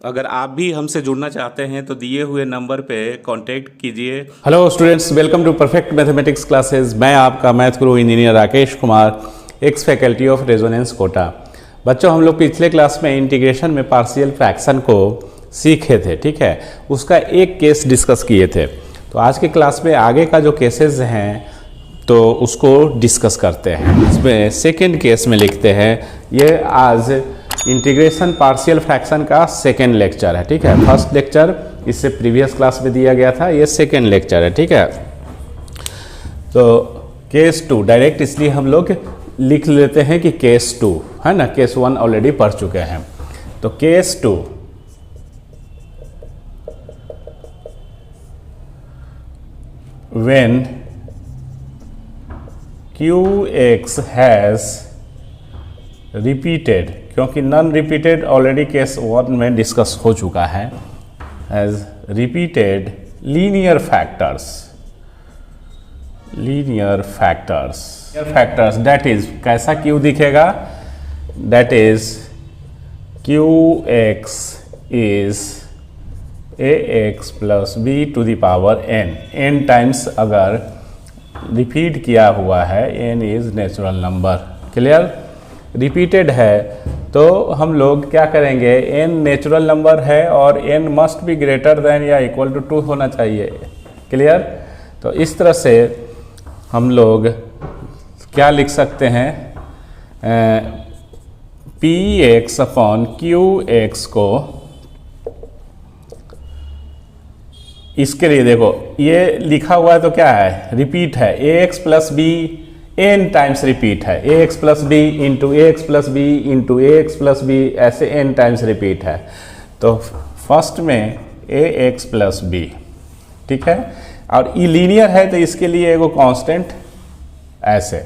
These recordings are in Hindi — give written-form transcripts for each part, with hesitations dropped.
अगर आप भी हमसे जुड़ना चाहते हैं तो दिए हुए नंबर पे कांटेक्ट कीजिए। Hello students, welcome to perfect mathematics classes. मैं आपका मैथ गुरु engineer Rakesh Kumar, ex faculty of Resonance Kota. बच्चों, हम लोग पिछले क्लास में इंटीग्रेशन में पार्शियल फ्रैक्शन को सीखे थे, ठीक है। उसका एक केस डिस्कस किए थे। तो आज के क्लास में आगे का जो केसेस हैं तो उसको डिस्कस करते हैं। इसमें सेकेंड केस में लिखते हैं, ये आज इंटीग्रेशन पार्शियल फ्रैक्शन का सेकेंड लेक्चर है, ठीक है। फर्स्ट लेक्चर इससे प्रीवियस क्लास में दिया गया था, ये सेकेंड लेक्चर है, ठीक है। तो केस 2 डायरेक्ट इसलिए हम लोग लिख लेते हैं कि केस 2 है ना, केस 1 ऑलरेडी पढ़ चुके हैं। तो case 2, when QX has repeated, क्योंकि नॉन रिपीटेड ऑलरेडी केस 1 में डिस्कस हो चुका है, has repeated linear factors that is कैसा Q दिखेगा, that is QX is AX plus B to the power n times अगर रिपीट किया हुआ है, n is natural number. Clear? Repeated है तो हम लोग क्या करेंगे, n नेचुरल नंबर है और n must be greater than या इक्वल टू 2 होना चाहिए। क्लियर? तो इस तरह से हम लोग क्या लिख सकते हैं, Px अपॉन QX को, इसके लिए देखो ये लिखा हुआ है तो क्या है, रिपीट है। ax plus b n times repeat है, ax plus b into ax plus b into ax plus b, ऐसे n टाइम्स रिपीट है। तो फर्स्ट में ax प्लस बी, ठीक है। और ये लीनियर है तो इसके लिए एगो कांस्टेंट ऐसे,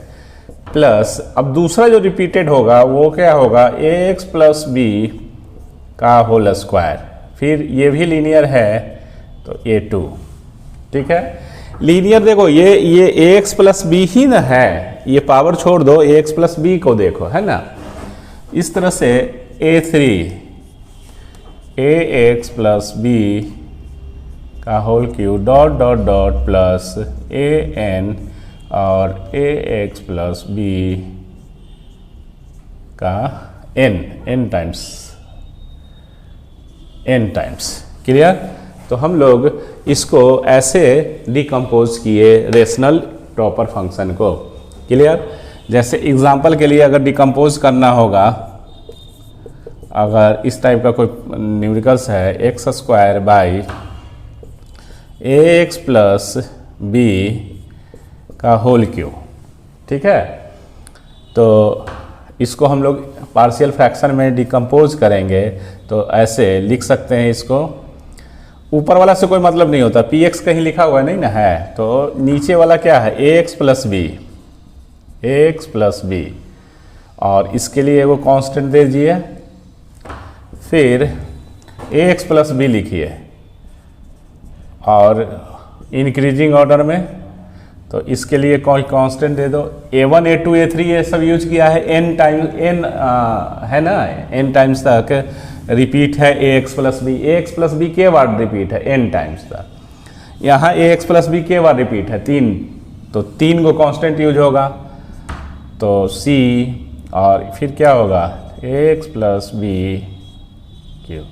प्लस अब दूसरा जो रिपीटेड होगा वो क्या होगा, ax प्लस बी का होल स्क्वायर। फिर ये भी लीनियर है तो a2, ठीक है। लीनियर देखो ये ax प्लस बी ही ना है, ये पावर छोड़ दो, ax प्लस बी को देखो, है ना। इस तरह से a3 ax प्लस बी का whole cube dot dot dot plus an और ax प्लस बी का n टाइम्स। क्लियर? तो हम लोग इसको ऐसे डिकम्पोज किए रेशनल प्रॉपर फंक्शन को। क्लियर? जैसे एग्जांपल के लिए अगर डिकम्पोज करना होगा, अगर इस टाइप का कोई न्यूमेरिकल्स है, x square by ax plus b का होल क्यूब, ठीक है। तो इसको हम लोग पार्शियल फ्रैक्शन में डिकम्पोज करेंगे तो ऐसे लिख सकते हैं इसको। ऊपर वाला से कोई मतलब नहीं होता, px कहीं लिखा हुआ नहीं ना है, तो नीचे वाला क्या है, ax प्लस बी, और इसके लिए वो कांस्टेंट दे दीजिए। फिर ax प्लस बी लिखिए और इंक्रीजिंग ऑर्डर में, तो इसके लिए कोई कांस्टेंट दे दो। a1 a2 a3 ये सब यूज किया है, n टाइम्स n है ना, n टाइम्स तक रिपीट है ax प्लस बी के बार रिपीट है n टाइम्स तक। यहाँ ax प्लस बी के बार रिपीट है 3, तो 3 को कांस्टेंट यूज होगा, तो c और फिर क्या होगा, ax plus b cube.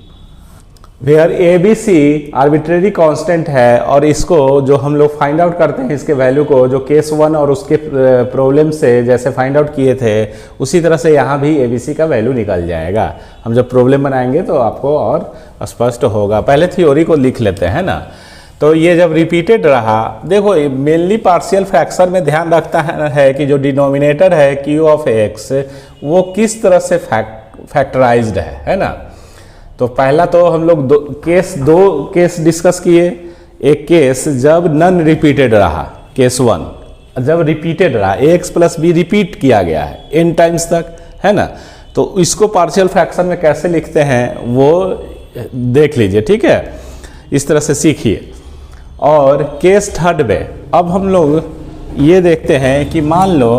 Where a b c arbitrary constant है, और इसको जो हम लोग फाइंड आउट करते हैं इसके वैल्यू को, जो केस 1 और उसके प्रॉब्लम से जैसे फाइंड आउट किए थे उसी तरह से यहाँ भी ए बी सी का वैल्यू निकल जाएगा। हम जब प्रॉब्लम बनाएंगे तो आपको और स्पष्ट होगा। पहले थ्योरी को लिख लेते हैं ना। तो ये जब रिपीटेड रहा, देखो मेनली पार्शियल फ्रैक्शन में ध्यान रखता है कि जो डिनोमिनेटर है क्यू ऑफ एक्स वो किस तरह से फैक्टराइज्ड है ना। तो पहला तो हम लोग दो केस डिस्कस किए। एक केस जब नन रिपीटेड रहा, केस 1 जब रिपीटेड रहा, ax प्लस बी रिपीट किया गया है n टाइम्स तक, है ना। तो इसको पार्शियल फ्रैक्शन में कैसे लिखते हैं वो देख लीजिए, ठीक है। इस तरह से सीखिए। और केस थर्ड में अब हम लोग ये देखते हैं कि मान लो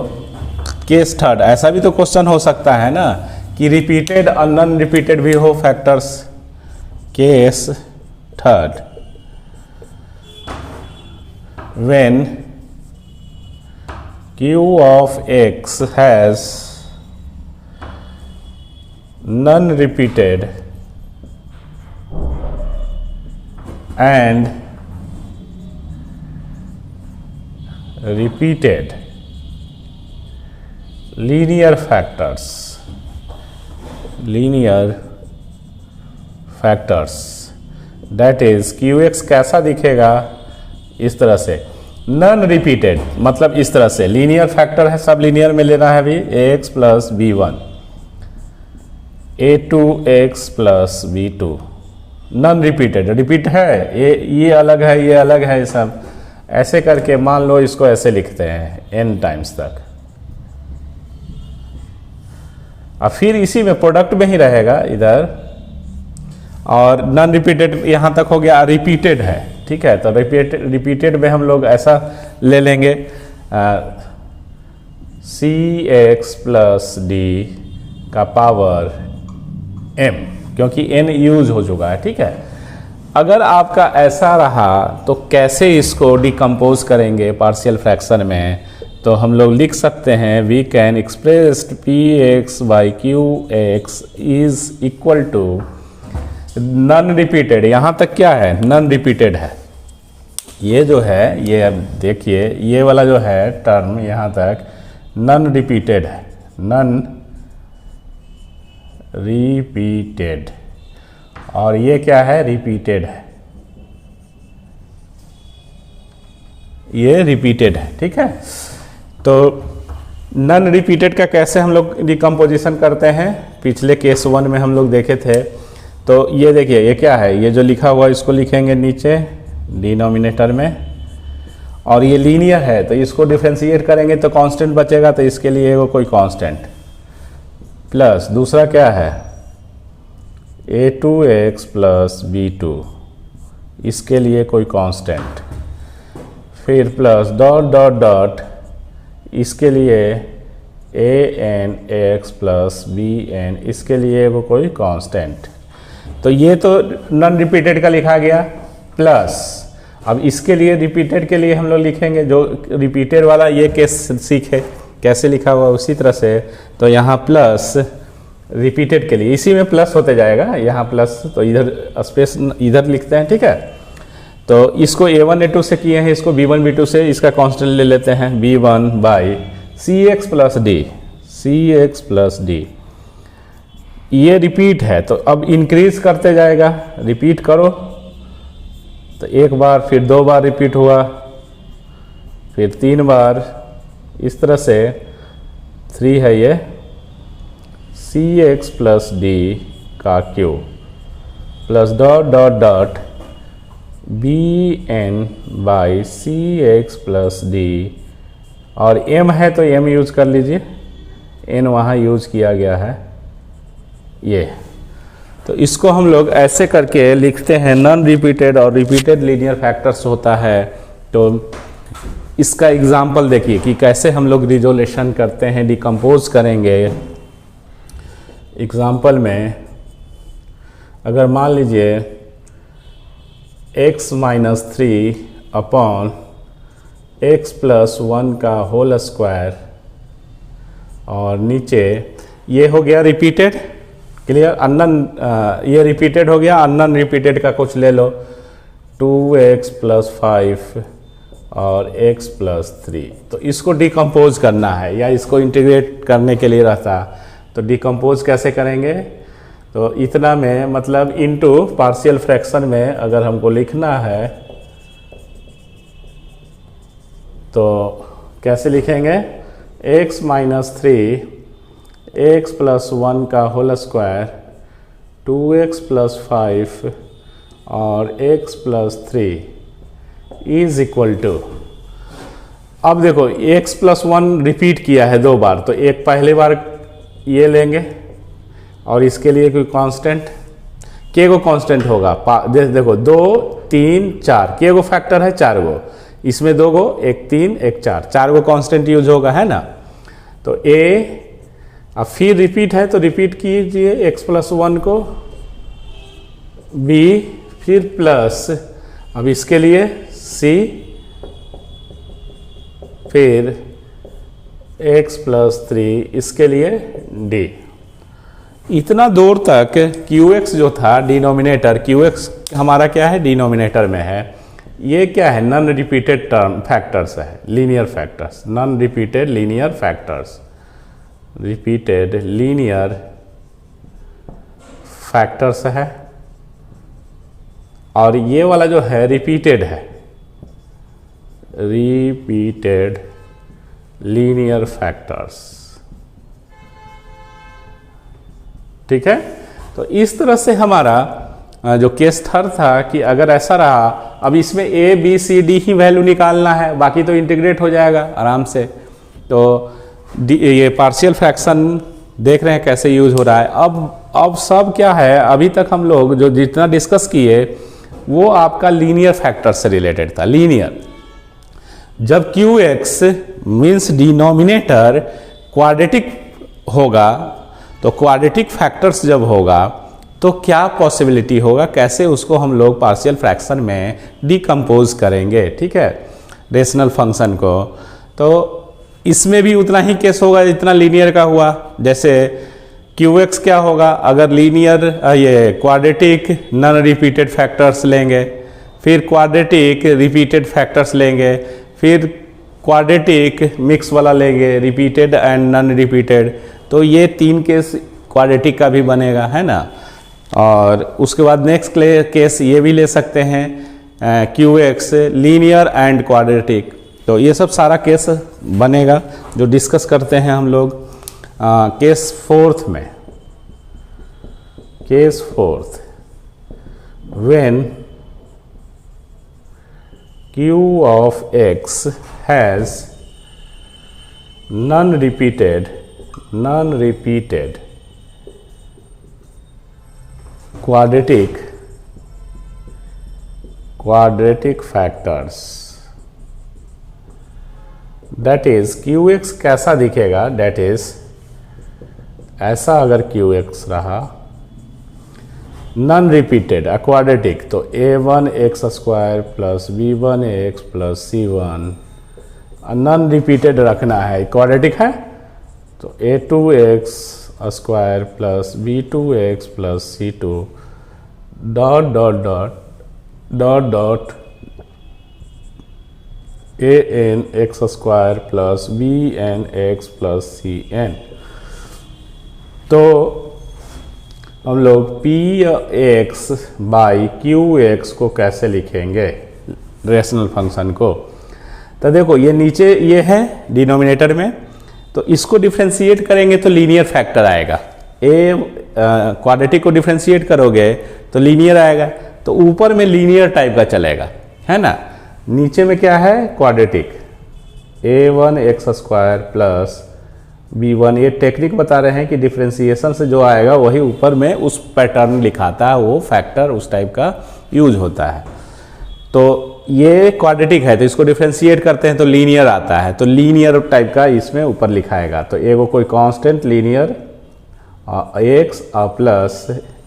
केस थर्ड, ऐसा भी तो क्वेश्चन हो सकता है ना कि रिपीटेड और नॉन रिपीटेड भी हो factors. Case third, when q of x has non-repeated and repeated linear factors, that is qx कैसा दिखेगा, इस तरह से नॉन रिपीटेड, मतलब इस तरह से लीनियर फैक्टर है, सब लीनियर में लेना है अभी, ax plus b1, a2x plus b2, non repeated, repeat है ये अलग है, ये अलग है, सब ऐसे करके मान लो इसको ऐसे लिखते हैं n टाइम्स तक, और फिर इसी में प्रोडक्ट में ही रहेगा इधर, और नॉन रिपीटेड यहाँ तक हो गया, रिपीटेड है, ठीक है। तो रिपीटेड में हम लोग ऐसा ले लेंगे cx प्लस डी का पावर m, क्योंकि n यूज हो चुका है, ठीक है। अगर आपका ऐसा रहा तो कैसे इसको डिकम्पोज करेंगे पार्शियल फ्रैक्शन में, तो हम लोग लिख सकते हैं we can express px by qx is equal to non repeated, यहाँ तक क्या है, नॉन रिपीटेड है, ये जो है, ये अब देखिए ये वाला जो है टर्म यहाँ तक नॉन रिपीटेड है, नॉन रिपीटेड, और ये क्या है, रिपीटेड है, ये रिपीटेड है, ठीक है। तो नॉन रिपीटेड का कैसे हम लोग डिकम्पोजिशन करते हैं, पिछले केस 1 में हम लोग देखे थे। तो ये देखिए ये क्या है, ये जो लिखा हुआ इसको लिखेंगे नीचे डिनोमिनेटर में, और ये लीनियर है तो इसको डिफ्रेंशिएट करेंगे तो कांस्टेंट बचेगा, तो इसके लिए वो कोई कांस्टेंट, प्लस दूसरा क्या है a2x प्लस b2, इसके लिए कोई कांस्टेंट, फिर प्लस डॉट डॉट डॉट, इसके लिए an(x) प्लस bn, इसके लिए वो कोई कांस्टेंट। तो ये तो नॉन रिपीटेड का लिखा गया, प्लस अब इसके लिए रिपीटेड के लिए हम लोग लिखेंगे, जो रिपीटेड वाला ये केस सीखे कैसे लिखा हुआ उसी तरह से, तो यहाँ प्लस रिपीटेड के लिए इसी में प्लस होते जाएगा, यहाँ प्लस, तो इधर स्पेस इधर लिखते हैं, ठीक है। तो इसको a1 a2 से किए हैं, इसको b1 b2 से इसका कांस्टेंट ले लेते हैं, b1 by cx plus D, cx plus D, ये रिपीट है तो अब इंक्रीज करते जाएगा, रिपीट करो तो एक बार, फिर 2 बार रिपीट हुआ, फिर 3 बार, इस तरह से 3 है ये cx प्लस डी का cube plus dot dot dot bn by cx plus D, और m है तो m यूज कर लीजिए, n वहाँ यूज किया गया है ये। तो इसको हम लोग ऐसे करके लिखते हैं, नॉन रिपीटेड और रिपीटेड लीनियर फैक्टर्स होता है। तो इसका एग्जाम्पल देखिए कि कैसे हम लोग रिजोल्यूशन करते हैं, डिकम्पोज करेंगे। एग्जाम्पल में अगर मान लीजिए x minus 3 upon x plus 1 का होल स्क्वायर, और नीचे ये हो गया रिपीटेड, क्लियर, अननन ये रिपीटेड हो गया, अननन रिपीटेड का कुछ ले लो, 2x प्लस 5 और x प्लस 3। तो इसको डिकम्पोज करना है या इसको इंटीग्रेट करने के लिए रहता, तो डिकम्पोज कैसे करेंगे, तो इतना में मतलब इनटू पार्शियल फ्रैक्शन में अगर हमको लिखना है तो कैसे लिखेंगे, x माइनस 3 x प्लस 1 का होल स्क्वायर, 2x प्लस 5 और x plus 3 is equal to, अब देखो x प्लस 1 रिपीट किया है 2 बार, तो एक पहले बार ये लेंगे और इसके लिए कोई कांस्टेंट, के गो कांस्टेंट होगा, देखो 2 3 4, के गो फैक्टर है 4 गो, इसमें 2 गो, एक 3 एक 4, 4 गो कांस्टेंट यूज होगा, है ना। तो a, अब फिर रिपीट है तो रिपीट कीजिए x प्लस 1 को, b फिर प्लस, अब इसके लिए c फिर x प्लस 3, इसके लिए d। इतना दूर तक qx जो था डिनोमिनेटर, qx हमारा क्या है डिनोमिनेटर में है, ये क्या है नॉन रिपीटेड टर्म फैक्टर्स है, linear factors, non repeated linear factors, repeated linear factors है। और ये वाला जो है रिपीटेड है, रिपीटेड लीनियर फैक्टर्स। ठीक है, तो इस तरह से हमारा जो केस थर्ड था कि अगर ऐसा रहा, अब इसमें a b c d he value निकालना है, बाकी तो इंटीग्रेट हो जाएगा आराम से। तो ये पार्शियल फ्रैक्शन देख रहे हैं कैसे यूज हो रहा है। अब सब क्या है, अभी तक हम लोग जो जितना डिस्कस किए वो आपका लीनियर फैक्टर से रिलेटेड था। लीनियर, जब qx मीन्स डिनोमिनेटर क्वाड्रेटिक होगा, तो क्वाड्रेटिक फैक्टर्स जब होगा तो क्या पॉसिबिलिटी होगा, कैसे उसको हम लोग पार्शियल फ्रैक्शन में डिकम्पोज करेंगे। ठीक है, रेशनल फंक्शन को। तो इसमें भी उतना ही केस होगा जितना लीनियर का हुआ। जैसे qx क्या होगा, अगर लीनियर ये क्वाड्रेटिक नॉन रिपीटेड फैक्टर्स लेंगे, फिर क्वाड्रेटिक रिपीटेड फैक्टर्स लेंगे, फिर क्वाड्रेटिक मिक्स वाला लेंगे, रिपीटेड एंड नॉन रिपीटेड, तो ये 3 केस क्वाड्रेटिक का भी बनेगा, है ना। और उसके बाद नेक्स्ट केस ये भी ले सकते हैं qx लीनियर एंड क्वाड्रेटिक। तो ये सब सारा केस बनेगा जो डिस्कस करते हैं हम लोग केस फोर्थ में। Case fourth, when q of x has non-repeated quadratic factors, that is qx कैसा दिखेगा, that is ऐसा अगर qx रहा नॉन रिपीटेड क्वाड्रेटिक, तो a1x² plus b1x plus c1 non repeated रखना है, क्वाड्रेटिक है तो a2x² plus b2x plus c2 dot dot dot dot dot anx² plus bnx plus cn। तो हम लोग px बाई qx को कैसे लिखेंगे रेशनल फंक्शन को। तो देखो ये नीचे ये है डिनोमिनेटर में, तो इसको डिफ्रेंशिएट करेंगे तो लीनियर फैक्टर आएगा। क्वाड्रेटिक को डिफ्रेंशिएट करोगे तो लीनियर आएगा, तो ऊपर में लीनियर टाइप का चलेगा, है ना। नीचे में क्या है क्वाड्रेटिक, a1x² प्लस b1, ये टेक्निक बता रहे हैं कि डिफ्रेंशिएशन से जो आएगा वही ऊपर में उस पैटर्न लिखाता है, वो फैक्टर उस टाइप का यूज होता है। तो ये क्वाड्रेटिक है तो इसको डिफ्रेंशिएट करते हैं तो लीनियर आता है, तो लीनियर टाइप का इसमें ऊपर लिखाएगा। तो एगो कोई constant linear x plus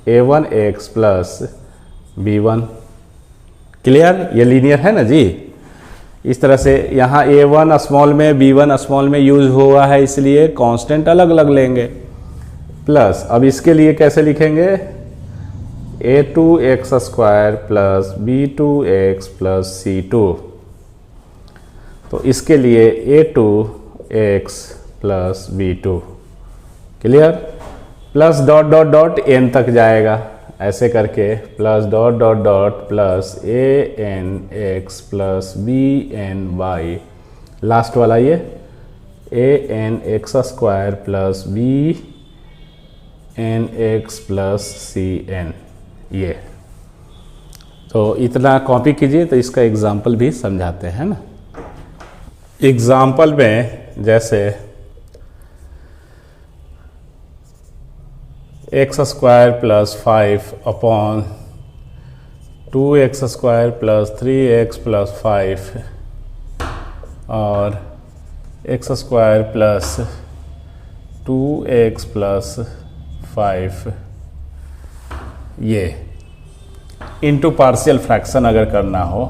a1x plus b1, clear, ये लीनियर है ना जी। इस तरह से यहाँ a1 स्मॉल में b1 स्मॉल में यूज हुआ है, इसलिए कांस्टेंट अलग अलग लेंगे। प्लस अब इसके लिए कैसे लिखेंगे, a2x² plus b2x plus c2, तो इसके लिए a2x plus b2, clear. Plus dot dot dot n तक जाएगा, ऐसे करके plus dot dot dot plus anx plus bn by last वाला ये anx² plus bnx plus cn। ये तो इतना कॉपी कीजिए, तो इसका एग्जाम्पल भी समझाते हैं ना। एग्जाम्पल में जैसे x² plus 5 upon 2x² plus 3x plus 5 और x² प्लस 2x प्लस 5, ये इनटू पार्शियल फ्रैक्शन अगर करना हो,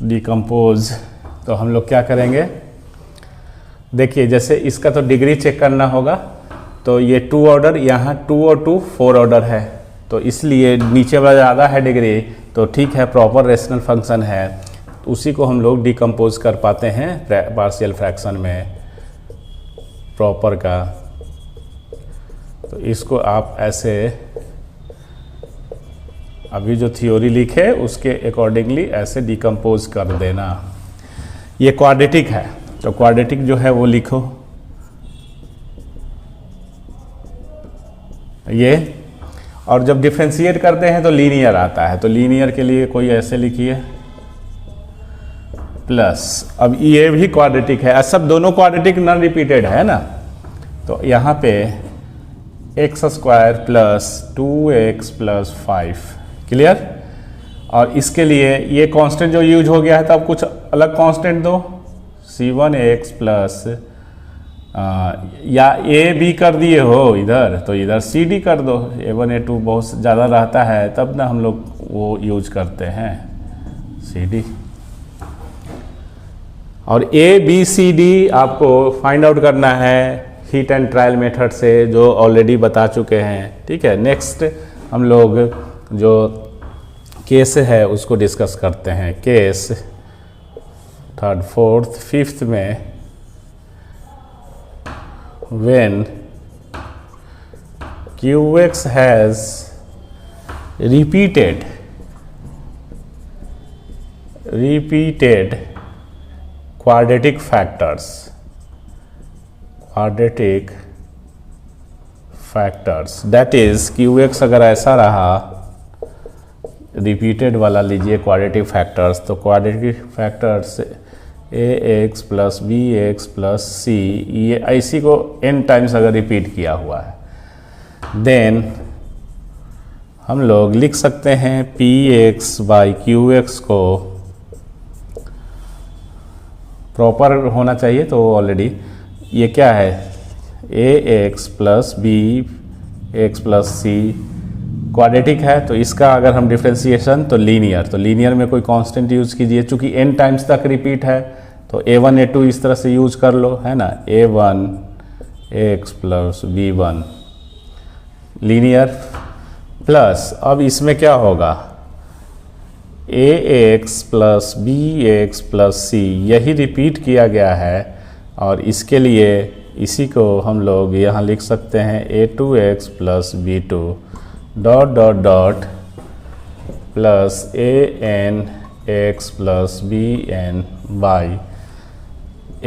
डिकम्पोज, तो हम लोग क्या करेंगे, देखिए जैसे इसका तो डिग्री चेक करना होगा, तो ये 2 ऑर्डर, यहाँ 2 और 2 4 ऑर्डर है, तो इसलिए नीचे वाला ज़्यादा है डिग्री, तो ठीक है, प्रॉपर रेशनल फंक्शन है, उसी को हम लोग डिकम्पोज कर पाते हैं पार्शियल फ्रैक्शन में प्रॉपर का। तो इसको आप ऐसे अभी जो थ्योरी लिखे उसके अकॉर्डिंगली ऐसे डिकम्पोज कर देना। ये क्वाड्रेटिक है, तो क्वाड्रेटिक जो है वो लिखो, ये, और जब डिफरेंशिएट करते हैं तो लीनियर आता है, तो लीनियर के लिए कोई ऐसे लिखिए प्लस, अब ये भी क्वाड्रेटिक है, सब दोनों क्वाड्रेटिक नॉन रिपीटेड है ना, तो यहाँ पे x square plus 2x plus 5, clear. और इसके लिए ये कांस्टेंट जो यूज हो गया है, तो अब कुछ अलग कांस्टेंट दो, c1x प्लस या a b कर दिए हो इधर, तो इधर cd कर दो, a1 a2 बहुत ज़्यादा रहता है तब ना हम लोग वो यूज करते हैं cd। और a b c d आपको फाइंड आउट करना है हीट एंड ट्रायल मेथड से, जो ऑलरेडी बता चुके हैं, ठीक है। नेक्स्ट हम लोग जो केस है उसको डिस्कस करते हैं, केस 3rd 4th 5th में, when qx has repeated quadratic factors, that is qx अगर ऐसा रहा, रिपीटेड वाला लीजिए क्वाड्रेटिक फैक्टर्स, तो quadratic factors ax plus bx plus c, ये इसी को n टाइम्स अगर रिपीट किया हुआ है, देन हम लोग लिख सकते हैं px बाई qx को, प्रॉपर होना चाहिए, तो ऑलरेडी ये क्या है, ax plus bx plus c quadratic है, तो इसका अगर हम डिफ्रेंसिएशन तो लीनियर, तो लीनियर में कोई कांस्टेंट यूज कीजिए, चूंकि n टाइम्स तक रिपीट है, तो a1 a2 इस तरह से यूज कर लो, है ना, a1 x plus b1 linear, plus अब इसमें क्या होगा, ax plus bx plus c, यही रिपीट किया गया है, और इसके लिए इसी को हम लोग यहाँ लिख सकते हैं a2x plus b2 dot dot dot plus an x plus bn by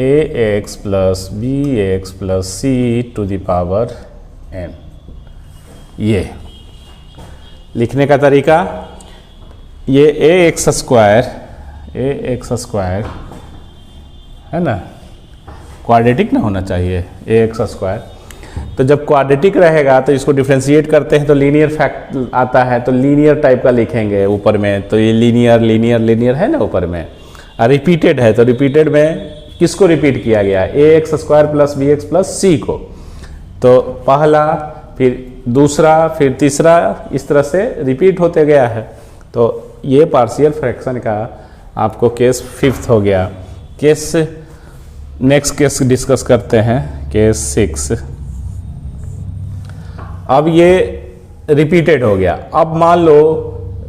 ax plus bx plus c to the power n। ये लिखने का तरीका, ये ax स्क्वायर है ना, क्वाड्रेटिक ना होना चाहिए ax स्क्वायर, तो जब क्वाड्रेटिक रहेगा तो इसको डिफ्रेंशिएट करते हैं तो लीनियर फैक्ट आता है, तो लीनियर टाइप का लिखेंगे ऊपर में, तो ये लीनियर है ना ऊपर में, और रिपीटेड है, तो रिपीटेड में किसको रिपीट किया गया, ax square plus bx plus c को, तो पहला फिर दूसरा फिर तीसरा इस तरह से रिपीट होते गया है, तो ये पार्शियल फ्रैक्शन का आपको केस 5th हो गया। केस नेक्स्ट केस डिस्कस करते हैं, केस 6। अब ये रिपीटेड हो गया, अब मान लो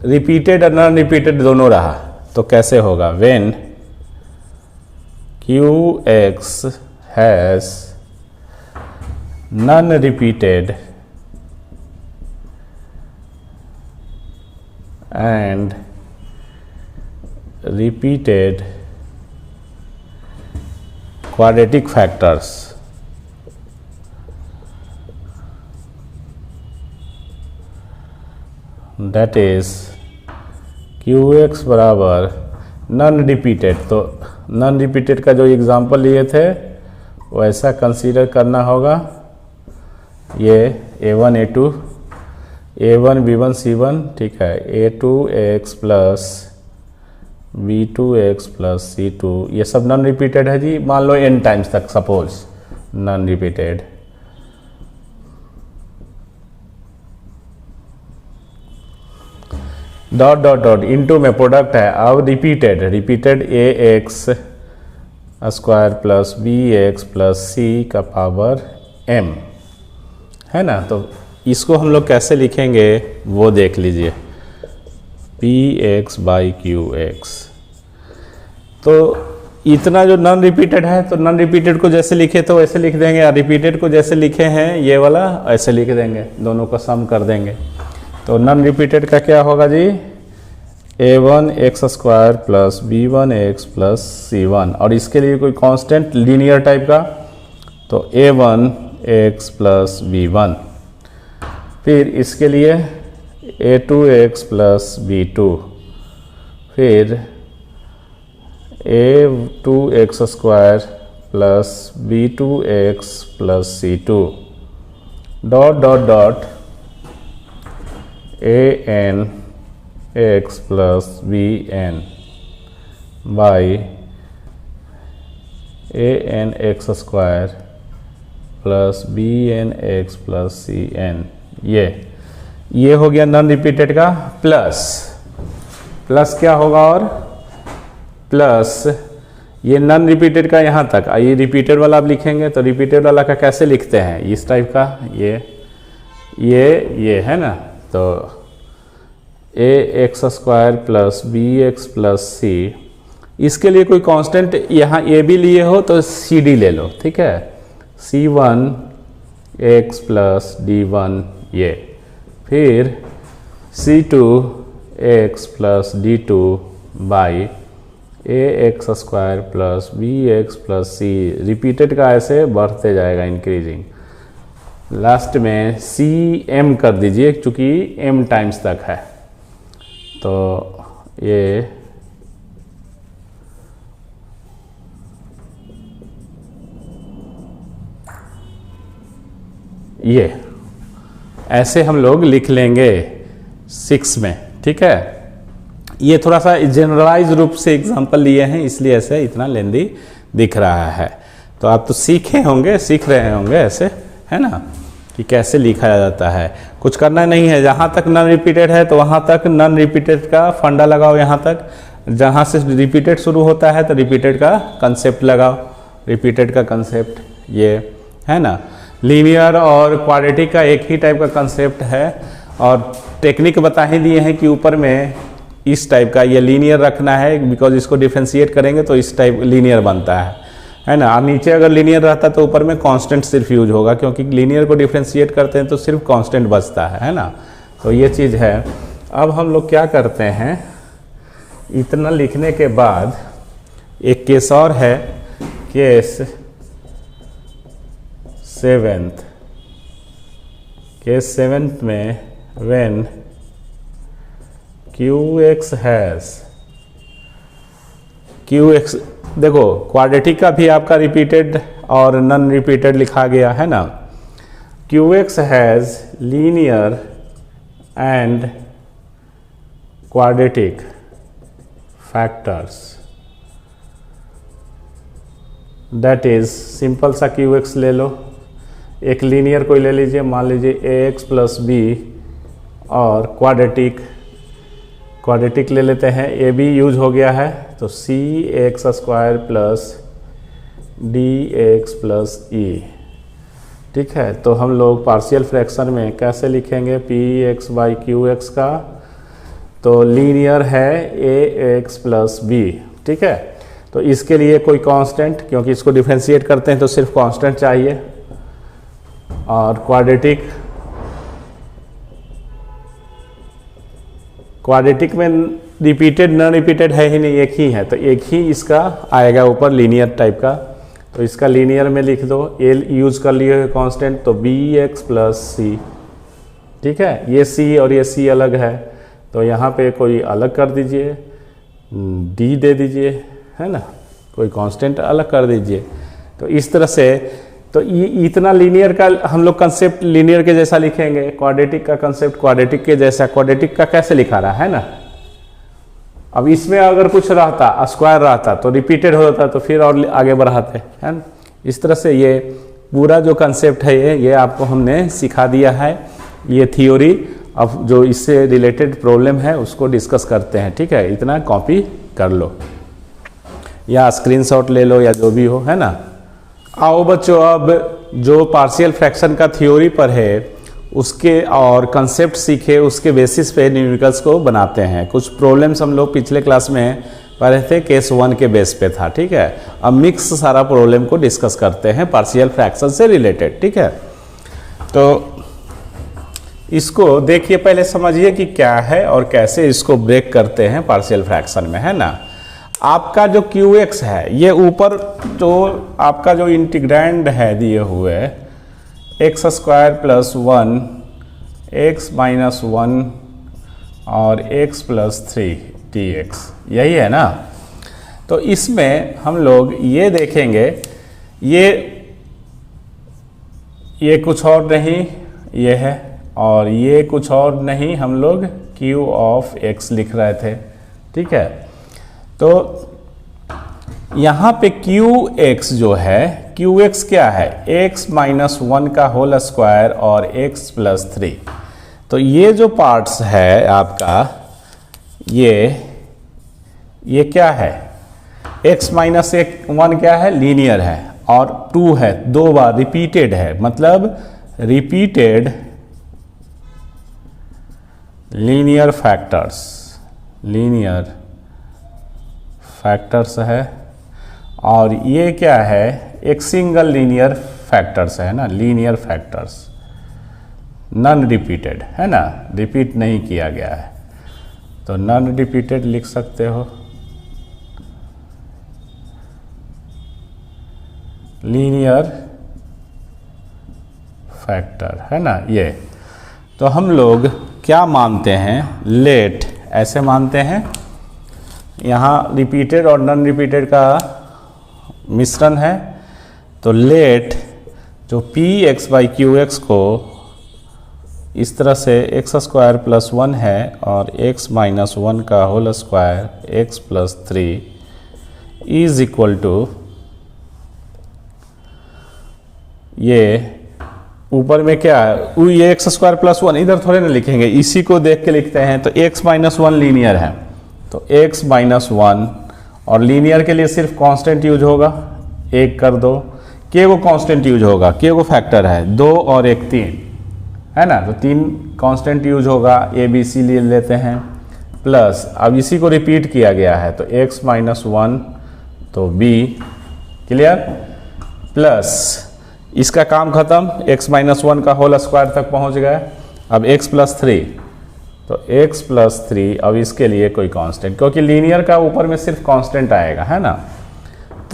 रिपीटेड और नॉन रिपीटेड दोनों रहा, तो कैसे होगा, when qx has non repeated and repeated quadratic factors, that is qx बराबर नॉन रिपीटेड, तो नॉन रिपीटेड का जो एग्जांपल लिए थे वैसा कंसीडर करना होगा, ये a1 a2 a1 b1 c1, ठीक है, a2x plus b2x plus c2, ये सब नॉन रिपीटेड है जी, मान लो n टाइम्स तक suppose non repeated, dot dot dot into में प्रोडक्ट है, अब repeated a x square plus b x plus c का पावर एम, है ना। तो इसको हम लोग कैसे लिखेंगे वो देख लीजिए, P x by Q x. तो इतना जो नॉन रिपीटेड है, तो नॉन रिपीटेड को जैसे लिखे तो वैसे लिख देंगे, और रिपीटेड को जैसे लिखे हैं ये वाला ऐसे लिख देंगे, दोनों को सम कर देंगे। तो नॉन रिपीटेड का क्या होगा जी, a1 x square plus b1 x plus c1, और इसके लिए कोई कांस्टेंट लीनियर टाइप का, तो a1 एक्स प्लस b1। फिर इसके लिए a2 एक्स प्लस b2, फिर a2 x square plus b2 x plus c2 dot dot dot an x plus b n by an x square plus b n x plus c n. ये हो गया नॉन रिपीटेड का। प्लस क्या होगा, और प्लस ये नॉन रिपीटेड का यहाँ तक, ये रिपीटेड वाला आप लिखेंगे तो रिपीटेड वाला का कैसे लिखते हैं, इस टाइप का, ये है ना। तो a x square plus b x plus c, इसके लिए कोई कांस्टेंट यहाँ ए भी लिए हो तो सी डी ले लो, ठीक है। c1 एक्स प्लस d1 ये, फिर c2 x plus d2 by a x square plus b x plus c, repeated का ऐसे बढ़ते जाएगा इंक्रीजिंग, लास्ट में सी एम कर दीजिए चूँकि m टाइम्स तक है। तो ये ऐसे हम लोग लिख लेंगे 6 में, ठीक है। ये थोड़ा सा जनरलाइज रूप से एग्जांपल लिए हैं, इसलिए ऐसे इतना लेंदी दिख रहा है। तो आप तो सीख रहे होंगे ऐसे, है ना, कि कैसे लिखा जाता है। कुछ करना नहीं है, जहाँ तक नॉन रिपीटेड है तो वहाँ तक नॉन रिपीटेड का फंडा लगाओ, यहाँ तक जहाँ से रिपीटेड शुरू होता है तो रिपीटेड का कंसेप्ट लगाओ, रिपीटेड का कंसेप्ट ये है ना। लीनियर और क्वाड्रेटिक का एक ही टाइप का कंसेप्ट है, और टेक्निक बता ही दिए हैं कि ऊपर में इस टाइप का ये लीनियर रखना है, बिकॉज इसको डिफ्रेंशिएट करेंगे तो इस टाइप लीनियर बनता है ना। और नीचे अगर लीनियर रहता तो ऊपर में कांस्टेंट सिर्फ यूज होगा, क्योंकि लीनियर को डिफ्रेंशिएट करते हैं तो सिर्फ कांस्टेंट बचता है ना। तो ये चीज़ है। अब हम लोग क्या करते हैं, इतना लिखने के बाद एक केस और है, केस 7th में व्हेन QX हैज़ QX, देखो क्वाड्रेटिक का भी आपका रिपीटेड और नॉन रिपीटेड लिखा गया है ना। QX has linear and quadratic factors, that is simple सा QX ले लो, एक लीनियर कोई ले लीजिए, मान लीजिए AX प्लस बी, और क्वाड्रेटिक ले लेते हैं, ए बी यूज हो गया है तो c x square plus d x plus e, ठीक है। तो हम लोग पार्शियल फ्रैक्शन में कैसे लिखेंगे, P x by Q x का, तो लीनियर है ए एक्स प्लस बी, ठीक है। तो इसके लिए कोई कांस्टेंट, क्योंकि इसको डिफरेंशिएट करते हैं तो सिर्फ कांस्टेंट चाहिए, और क्वाड्रेटिक में रिपीटेड नॉन रिपीटेड है ही नहीं, एक ही है, तो एक ही इसका आएगा ऊपर लीनियर टाइप का। तो इसका लीनियर में लिख दो, ए यूज कर लिए कांस्टेंट, तो बी एक्स प्लस सी, ठीक है। ये सी और ये सी अलग है, तो यहाँ पे कोई अलग कर दीजिए, डी दे दीजिए, है ना, कोई कांस्टेंट अलग कर दीजिए। तो इस तरह से, तो ये इतना लीनियर का हम लोग कंसेप्ट लीनियर के जैसा लिखेंगे, क्वाड्रेटिक का कंसेप्ट क्वाड्रेटिक के जैसा, क्वाड्रेटिक का कैसे लिखा रहा है ना। अब इसमें अगर कुछ रहता, स्क्वायर रहता तो रिपीटेड होता, तो फिर और आगे बढ़ाते, है ना। इस तरह से ये पूरा जो कंसेप्ट है ये आपको हमने सिखा दिया है, ये थ्योरी। अब जो इससे रिलेटेड प्रॉब्लम है उसको डिस्कस करते हैं, ठीक है। इतना कॉपी कर लो या स्क्रीनशॉट ले लो या जो भी हो, है ना। आओ बच्चों, अब जो पार्शियल फ्रैक्शन का थ्योरी पर है उसके और कंसेप्ट सीखे, उसके बेसिस पे न्यूमेरिकल्स को बनाते हैं। कुछ प्रॉब्लम्स हम लोग पिछले क्लास में पढ़े थे, केस 1 के बेस पे था, ठीक है। अब मिक्स सारा प्रॉब्लम को डिस्कस करते हैं पार्शियल फ्रैक्शन से रिलेटेड, ठीक है। तो इसको देखिए, पहले समझिए कि क्या है और कैसे इसको ब्रेक करते हैं पार्शियल फ्रैक्शन में, है ना। आपका जो QX है, ये ऊपर जो आपका जो इंटीग्रैंड है दिए हुए x² + 1 x - 1 और x + 3 dx, यही है ना। तो इसमें हम लोग ये देखेंगे, ये कुछ और नहीं ये है, और ये कुछ और नहीं, हम लोग Q ऑफ x लिख रहे थे, ठीक है। तो यहाँ पे QX जो है, QX क्या है, x - 1 का होल स्क्वायर और x + 3। तो ये जो पार्ट्स है आपका, ये क्या है, x - 1 क्या है, लीनियर है, और 2 है, 2 बार रिपीटेड है, मतलब रिपीटेड लीनियर फैक्टर्स है, और ये क्या है, एक सिंगल लीनियर फैक्टर्स है ना, लीनियर फैक्टर्स, नॉन रिपीटेड है ना, रिपीट नहीं किया गया है, तो नॉन रिपीटेड लिख सकते हो, लीनियर फैक्टर है ना ये। तो हम लोग क्या मानते हैं, लेट ऐसे मानते हैं, यहाँ रिपीटेड और नॉन रिपीटेड का मिश्रण है, तो लेट जो Px/Qx को इस तरह से x² + 1 है और x - 1 का whole square x + 3 is equal to, ये ऊपर में क्या है, ये x² + 1 इधर थोड़े ना लिखेंगे, इसी को देख के लिखते हैं। तो x - 1 लीनियर है, तो x - 1, और लीनियर के लिए सिर्फ कांस्टेंट यूज होगा, 1 कर दो, k को कांस्टेंट यूज होगा, k को फैक्टर है, 2 और 1 3 है ना, तो 3 कांस्टेंट यूज होगा, a b c ले लेते हैं, प्लस अब इसी को रिपीट किया गया है, तो x - 1 तो b, क्लियर, प्लस इसका काम खत्म, x - 1 का होल स्क्वायर तक पहुंच गए। अब x + 3, तो x + 3, अब इसके लिए कोई कांस्टेंट, क्योंकि लीनियर का ऊपर में सिर्फ कांस्टेंट आएगा, है ना।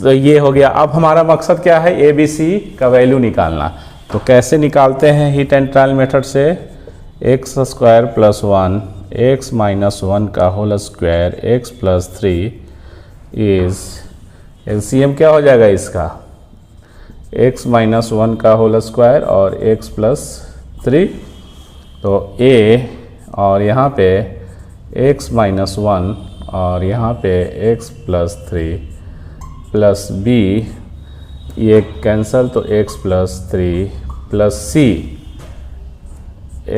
तो ये हो गया। अब हमारा मकसद क्या है, a b c का वैल्यू निकालना। तो कैसे निकालते हैं, हीट एंड ट्रायल मेथड से, x² + 1 x - 1 का whole square x + 3 is, LCM क्या हो जाएगा इसका, x - 1 का होल स्क्वायर और x + 3, तो a और यहाँ पे x - 1 और यहाँ पे x + 3 प्लस b, ये कैंसल, तो x + 3 प्लस c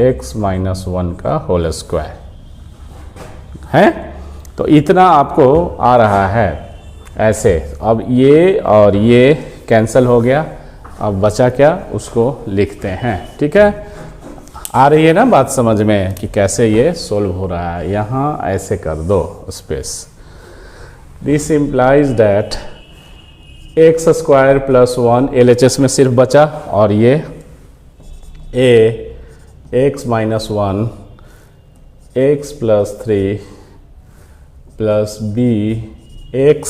x - 1 का होल स्क्वायर है। तो इतना आपको आ रहा है ऐसे। अब ये और ये कैंसिल हो गया, अब बचा क्या, उसको लिखते हैं, ठीक है। आ रही है ना बात समझ में कि कैसे ये सोल्व हो रहा है। यहाँ ऐसे कर दो space, this implies that x² + 1 LHS में सिर्फ बचा, और ये a x - 1 x + 3 plus b x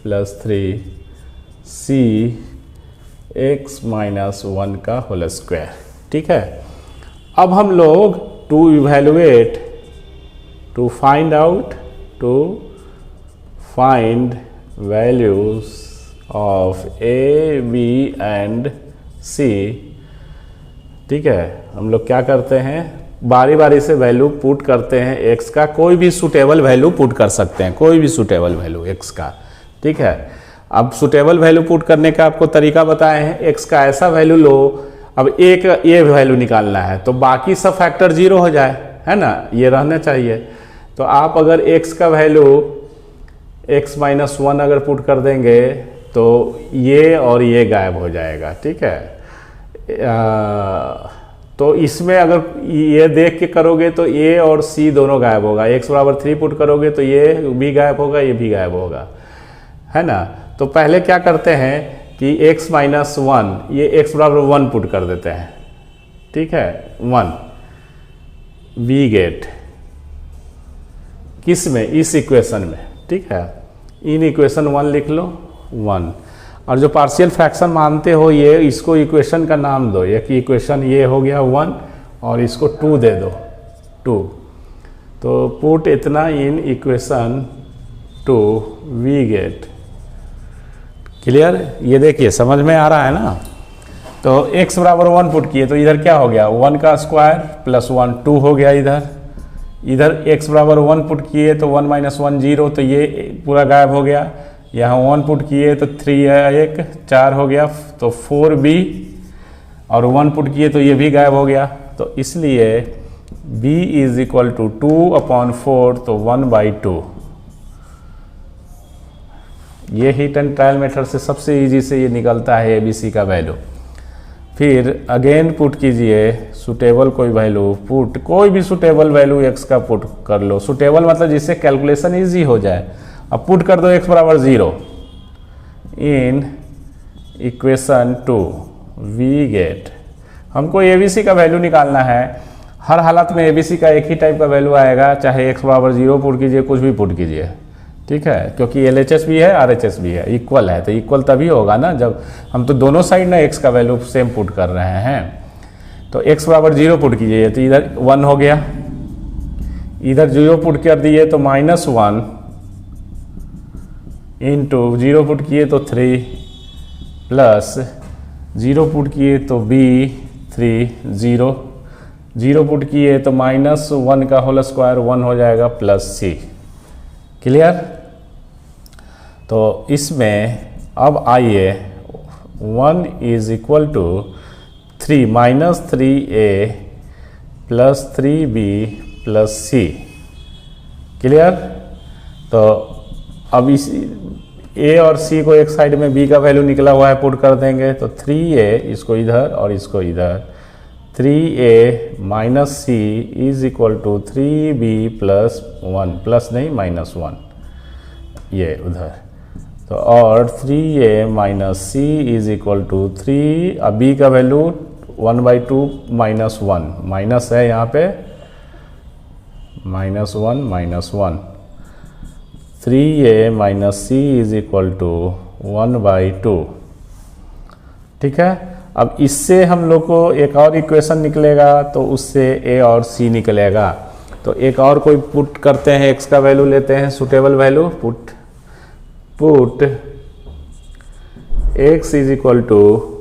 + 3 c x - 1 का होल स्क्वायर, ठीक है। अब हम लोग to evaluate, to find values of a b and c, ठीक है। हम लोग क्या करते हैं, बारी बारी से वैल्यू पुट करते हैं, x का कोई भी सूटेबल वैल्यू पुट कर सकते हैं, कोई भी सूटेबल वैल्यू x का, ठीक है। अब सूटेबल वैल्यू पुट करने का आपको तरीका बताए हैं, x का ऐसा वैल्यू लो, अब एक ये वैल्यू निकालना है, तो बाकी सब फैक्टर 0 हो जाए, है ना, ये रहना चाहिए। तो आप अगर x का वैल्यू x माइनस 1 अगर पुट कर देंगे तो ये और ये गायब हो जाएगा, ठीक है। तो इसमें अगर ये देख के करोगे तो a और c दोनों गायब होगा। x बराबर 3 पुट करोगे तो ये भी गायब होगा, ये भी गायब होगा, है ना। तो पहले क्या करते हैं कि x माइनस 1, ये x बराबर 1 पुट कर देते हैं, ठीक है, 1 वी गेट किस में, इस इक्वेशन में, ठीक है। इन इक्वेशन 1 लिख लो 1, और जो पार्शियल फ्रैक्शन मानते हो ये इसको इक्वेशन का नाम दो। एक इक्वेशन ये हो गया 1 और इसको 2 दे दो 2। तो पुट इतना in equation 2 we get. Clear, ये देखिए समझ में आ रहा है ना। तो x बराबर 1 पुट किए तो इधर क्या हो गया, 1 का स्क्वायर प्लस 1 2 हो गया। इधर x बराबर 1 पुट किए तो 1 माइनस 1 0, तो ये पूरा गायब हो गया। यहाँ 1 पुट किए तो 3 1 4 हो गया, तो 4b, और 1 पुट किए तो ये भी गायब हो गया। तो इसलिए b इज इक्वल टू 2/4, तो 1/2। ये हिट एंड ट्रायल मेथड से सबसे इजी से ये निकलता है ABC का वैल्यू। फिर अगेन पुट कीजिए सुटेबल कोई वैल्यू, पुट कोई भी सुटेबल वैल्यू x का पुट कर लो। सुटेबल मतलब जिससे कैलकुलेशन इजी हो जाए। अब पुट कर दो x बराबर 0 इन इक्वेशन 2 वी गेट। हमको ABC का वैल्यू निकालना है। हर हालत में ABC का एक ही टाइप का वैल्यू आएगा, चाहे x बराबर 0 पुट कीजिए, कुछ भी पुट कीजिए, ठीक है, क्योंकि LHS भी है RHS भी है, इक्वल है। तो इक्वल तभी होगा ना जब हम तो दोनों साइड ना x का वैल्यू सेम पुट कर रहे हैं। तो x बराबर 0 पुट कीजिए तो इधर 1 हो गया, इधर 0 पुट कर दिए तो -1 इंटू 0 पुट किए तो 3 प्लस 0 पुट किए तो b 3 0 पुट किए तो -1 का होल स्क्वायर 1 हो जाएगा प्लस c। क्लियर। तो इसमें अब आइए 1 is equal to 3 -3a plus 3b plus c। Clear. तो अब इस a और c को एक साइड में b का वैल्यू निकला हुआ है पुट कर देंगे तो 3a, इसको इधर और इसको इधर, 3a minus c is equal to 3b plus 1, plus नहीं -1, ये उधर। तो और 3a minus c is equal to 3, अब b का वैल्यू 1/2 -1, माइनस है यहाँ पे, -1 3a minus c is equal to 1/2। ठीक है। अब इससे हम लोग को एक और इक्वेशन निकलेगा तो उससे a और c निकलेगा। तो एक और कोई पुट करते हैं, x का वैल्यू लेते हैं suitable value, put x is equal to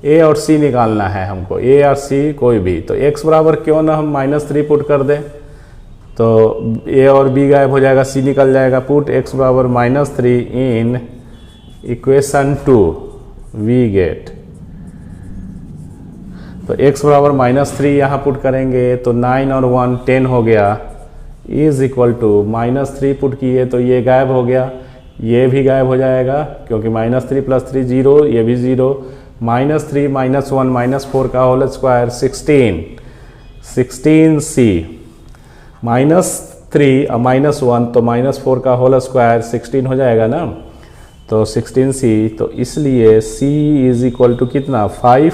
a और c निकालना है हमको, a और c कोई भी। तो x बराबर क्यों ना हम -3 पुट कर दें तो a और b गायब हो जाएगा, c निकल जाएगा। पुट x बराबर -3 इन इक्वेशन 2 वी गेट। तो x बराबर -3 यहाँ पुट करेंगे तो 9 और 1 10 हो गया, इज इक्वल टू -3 पुट किए तो ये गायब हो गया, ये भी गायब हो जाएगा क्योंकि -3 प्लस 3 0, ये भी 0, -3 -1 -4 का होल स्क्वायर 16c, -3 और -1 तो -4 का होल स्क्वायर 16 हो जाएगा ना, तो 16c। तो इसलिए c इज इक्वल टू कितना 5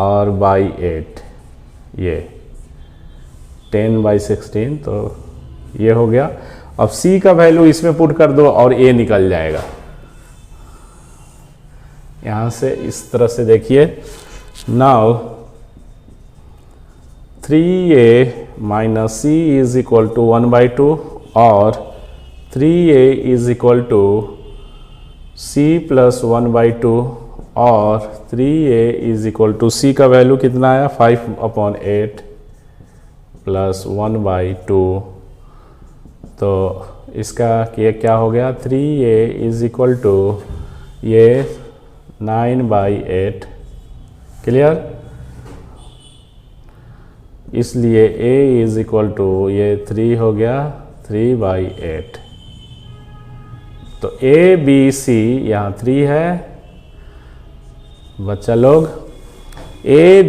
और बाई 8, ये 10/16, तो ये हो गया। अब c का वैल्यू इसमें पुट कर दो और a निकल जाएगा। यहाँ से इस तरह से देखिए, now 3a minus c is equal to 1/2 और 3a is equal to c plus 1/2 और 3a is equal to c का वैल्यू कितना आया 5/8 प्लस 1/2। तो इसका क्या हो गया 3a इज इक्वल टू ये 9/8। क्लियर। इसलिए a इज इक्वल टू ये 3 हो गया 3/8। तो a b c यहाँ 3 है बच्चा लोग। a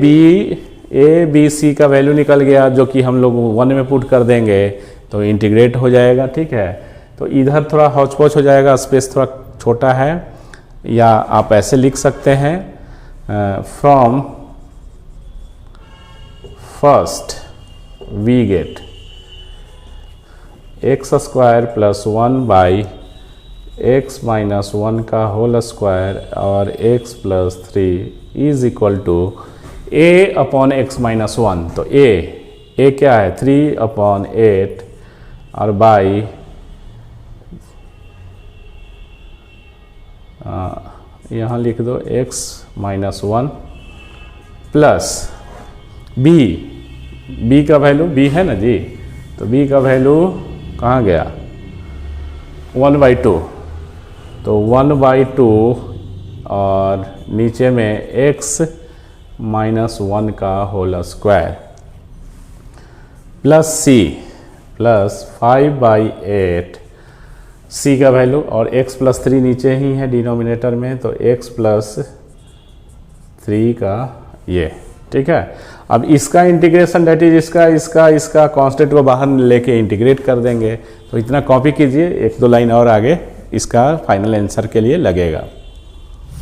b c का वैल्यू निकल गया जो कि हम लोग 1 में पुट कर देंगे तो इंटीग्रेट हो जाएगा। ठीक है, तो इधर थोड़ा हौच पौच हो जाएगा, स्पेस थोड़ा छोटा है, या आप ऐसे लिख सकते हैं from first we get x square plus 1/x minus 1 का होल स्क्वायर और x plus 3 is equal to a upon x minus 1। तो a क्या है 3/8 और बाई यहाँ लिख दो x माइनस 1 प्लस b का वैल्यू b है ना जी, तो b का वैल्यू कहाँ गया 1/2, तो 1/2 और नीचे में x माइनस 1 का whole square plus c plus 5/8 c का वैल्यू और x प्लस 3 नीचे ही है डिनोमिनेटर में, तो x प्लस 3 का ये। ठीक है, अब इसका इंटीग्रेशन डेट इज इसका कांस्टेंट को बाहर लेके इंटीग्रेट कर देंगे। तो इतना कॉपी कीजिए, 1-2 लाइन और आगे इसका फाइनल आंसर के लिए लगेगा।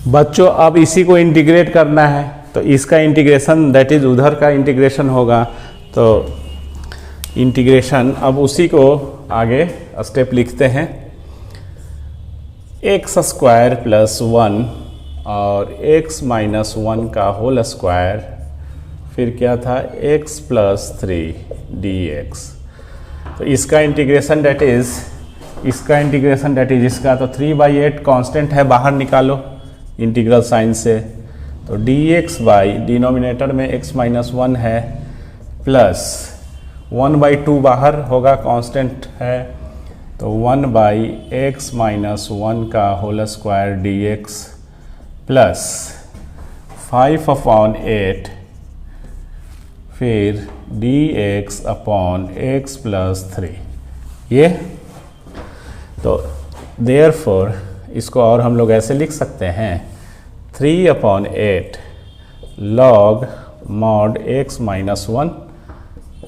बच्चों अब इसी को इंटीग्रेट करना है, तो इसका इंटीग्रेशन दैट इज उधर का इंटीग्रेशन होगा। तो इंटीग्रेशन अब उसी को आगे स्टेप लिखते हैं, x स्क्वायर प्लस 1 और x माइनस 1 का होल स्क्वायर, फिर क्या था x प्लस 3 dx। तो इसका इंटीग्रेशन डेट इज इसका तो 3/8 कांस्टेंट है, बाहर निकालो इंटीग्रल साइन से, तो dx बाई डिनोमिनेटर में x माइनस 1 है प्लस 1/2 बाहर होगा कांस्टेंट है, तो 1/x माइनस 1 का होल स्क्वायर dx प्लस 5/8 फिर dx अपॉन x प्लस 3 ये। तो देयरफॉर इसको और हम लोग ऐसे लिख सकते हैं 3/8 log mod x minus 1